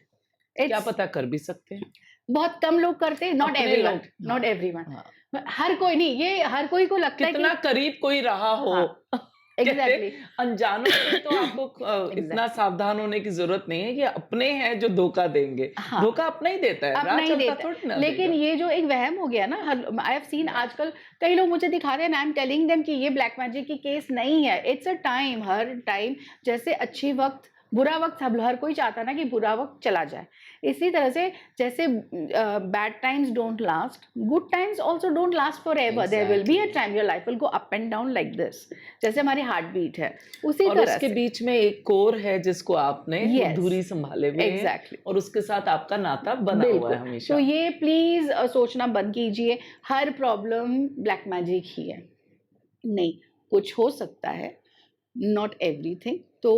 क्या इट्स पता कर भी सकते हैं। बहुत कम लोग करते हैं, नॉट अपने एवरीवन, लोग, नॉट हाँ, एवरीवन। हाँ। हर कोई नहीं, ये हर कोई को लगता है कितना कि करीब कोई रहा हो। हाँ, कहते एग्ज़ैक्टली, अनजानों से तो आपको इतना एग्ज़ैक्टली। सावधान होने की ज़रूरत नहीं है, ये अपने हैं जो धोखा देंगे। हाँ, धोखा अपना ही देता है, राह अपना ही चलता देता है। थोड़ी ना लेकिन देगा। ये जो एक वहम हो गया ना, हर आई हैव सीन या आजकल कई लोग मुझे दिखा रहे हैं, and I am telling them कि ये ब्लैक मैजिक की केस नहीं है। It's a time, her time जैसे अच्छी वक़्त, बुरा वक़्त, सब हर कोई चाहता है ना कि बुरा वक़्त चला जाए। इसी तरह से जैसे bad times don't last, good times also don't last forever. There will be a exactly. Time your life will go up and down like this. जैसे हमारी हार्ट बीट है, उसी और तरह उसके से। बीच में एक कोर है जिसको आपने वो येस, धुरी सँभाले हुए हैं एग्ज़ैक्टली। और उसके साथ आपका नाता बना हुआ बिल्कुल। है तो हमेशा। ये प्लीज़ सोचना बंद कीजिए, हर प्रॉब्लम ब्लैक मैजिक ही है। नहीं, कुछ हो सकता है, नॉट एवरीथिंग। तो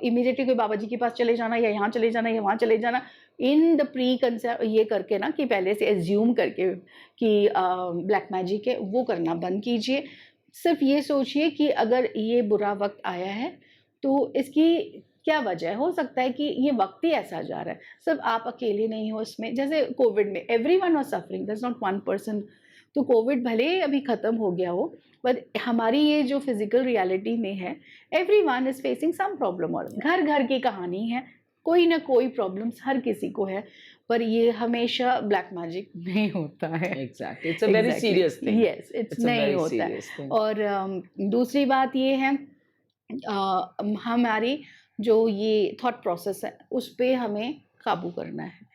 इमीडिएटली कोई बाबा जी के पास चले जाना या यहाँ चले जाना या वहाँ चले जाना, इन द प्री कंसेप्ट ये करके ना, कि पहले से एज़्यूम करके कि ब्लैक मैजिक है, वो करना बंद कीजिए। सिर्फ़ ये सोचिए कि अगर ये बुरा वक़्त आया है, तो इसकी क्या वजह है? हो सकता है कि ये वक़्त ही ऐसा जा रहा है। सिर्फ़ आप अकेले नहीं हो इसमें। जैसे कोविड में everyone was suffering, there is not one person. तो कोविड भले ही अभी ख़त्म हो गया हो, पर हमारी ये जो फ़िज़िकल रियलिटी में है, everyone is facing some problem, और घर-घर की कहानी है, कोई ना कोई प्रॉब्लम्स हर किसी को है, पर ये हमेशा ब्लैक मैजिक नहीं होता है। Exactly, it's a very exactly, serious thing. Yes, it's it's a नहीं वेरी होता है। Serious thing. और दूसरी बात ये है, हमारी जो ये थॉट प्रोसेस है, उस पे हमें काबू करना है।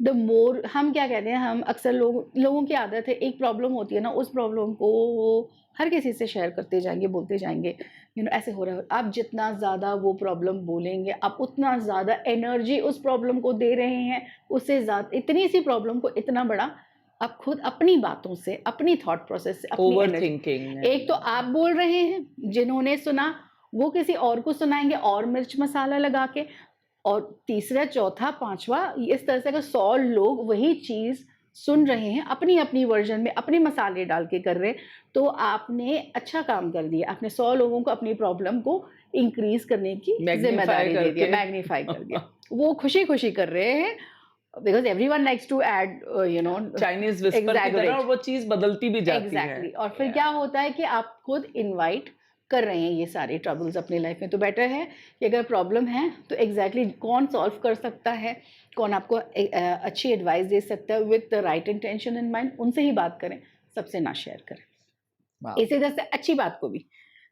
द मोर हम क्या कहते हैं, हम अक्सर लोगों की आदत है, एक प्रॉब्लम होती है ना, उस प्रॉब्लम को वो हर किसी से शेयर करते जाएँगे, बोलते जाएँगे, यू नो ऐसे हो रहा है। आप जितना ज़्यादा वो प्रॉब्लम बोलेंगे, आप उतना ज़्यादा एनर्जी उस प्रॉब्लम को दे रहे हैं, उससे इतनी सी प्रॉब्लम को इतना बड़ा आप खुद अपनी बातों से, अपनी थॉट प्रोसेस से, अपनी एनर्जी। ओवरथिंकिंग एक तो आप बोल रहे हैं, जिन्होंने सुना, वो किसी और को सुनाएँगे और मिर्च मसाला लगा के, और तीसरा, चौथा, पाँचवाँ, इस तरह से अगर 100 लोग वही चीज़ सुन रहे हैं, अपनी-अपनी वर्ज़न में अपने मसाले डाल के कर रहे हैं, तो आपने अच्छा काम कर दिया। आपने 100 लोगों को अपनी प्रॉब्लम को इंक्रीज़ करने की मैग्नीफाई ज़िम्मेदारी दे दिया, करके। मैग्नीफाई कर दिया। वो खुशी-खुशी कर रहे हैं, because everyone likes to add you know Chinese whisper की तरह, और एक्ज़ैगरेट। वो चीज़ बदलती भी जाती है। एग्ज़ैक्टली। और फिर या क्या होता है कि आप खुद इनवाइट कर रहे हैं ये सारे ट्रबल्स अपनी लाइफ में। तो बेटर है कि अगर प्रॉब्लम है, तो एग्ज़ैक्टली कौन सॉल्व कर सकता है, कौन आपको अच्छी एडवाइस दे सकता है with the right intention in mind, उनसे ही बात करें, सबसे ना शेयर करें। वाओ! इसी तरह से अच्छी बात को भी,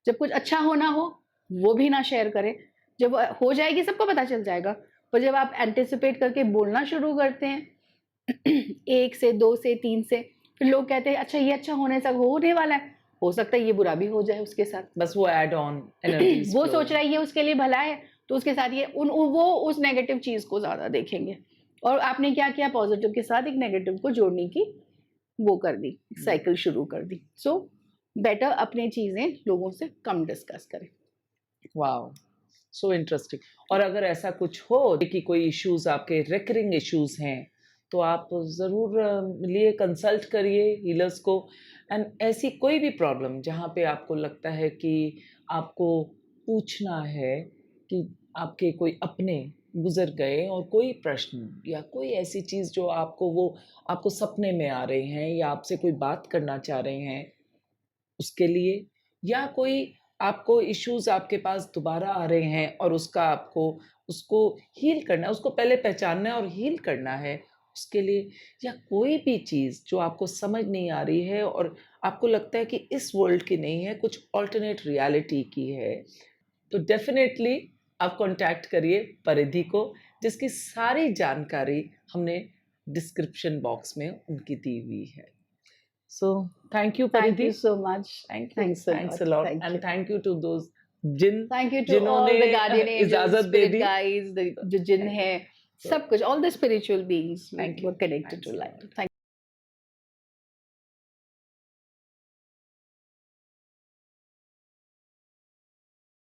जब कुछ अच्छा होना हो, वो भी ना शेयर करें। जब हो जाएगी सबको पता चल जाएगा। पर जब आप एंटिसिपेट करके बोलना शुरू करते हैं 1 से 2 से 3 से, फिर लोग कहते हैं अच्छा ये अच्छा होने वाला है, हो सकता है ये बुरा भी हो जाए उसके साथ। बस वो ऐड ऑन एनर्जीज वो फ्लो। सोच रहा है ये उसके लिए भला है, तो उसके साथ ये वो उस नेगेटिव चीज़ को ज़्यादा देखेंगे। और आपने क्या किया, पॉजिटिव के साथ एक नेगेटिव को जोड़ने की वो कर दी, साइकिल शुरू कर दी। सो बेटर अपनी चीज़ें लोगों से कम डिस्कस करें। Wow, so interesting. और अगर ऐसा कुछ हो कि कोई इश्यूज आपके रिकरिंग इश्यूज हैं, तो आप ज़रूर मिलिए, कंसल्ट करिए हीलर्स को। एंड ऐसी कोई भी प्रॉब्लम जहाँ पे आपको लगता है कि आपको पूछना है कि आपके कोई अपने गुजर गए और कोई प्रश्न या कोई ऐसी चीज़ जो आपको सपने में आ रहे हैं या आपसे कोई बात करना चाह रहे हैं उसके लिए, या कोई आपको इश्यूज आपके पास दोबारा आ रहे हैं और उसको हील करना है, उसको पहले पहचानना है और हील करना है उसके लिए, या कोई भी चीज़ जो आपको समझ नहीं आ रही है और आपको लगता है कि इस वर्ल्ड की नहीं है, कुछ ऑल्टरनेट रियलिटी की है, तो डेफिनेटली आप कांटेक्ट करिए परिधि को, जिसकी सारी जानकारी हमने डिस्क्रिप्शन बॉक्स में उनकी दी हुई है। So thank you, Thank Paridhi. you so much. Thank you. Thanks a Thanks lot. a lot. Thank And you. thank you to those Thank you to जिन्होंने all the guardian angels, इजाजत दे spirit the. guides, the जो जिन Thank you. है, So, सब कुछ, all the spiritual beings thank were you. connected Thanks to a light. lot. Thank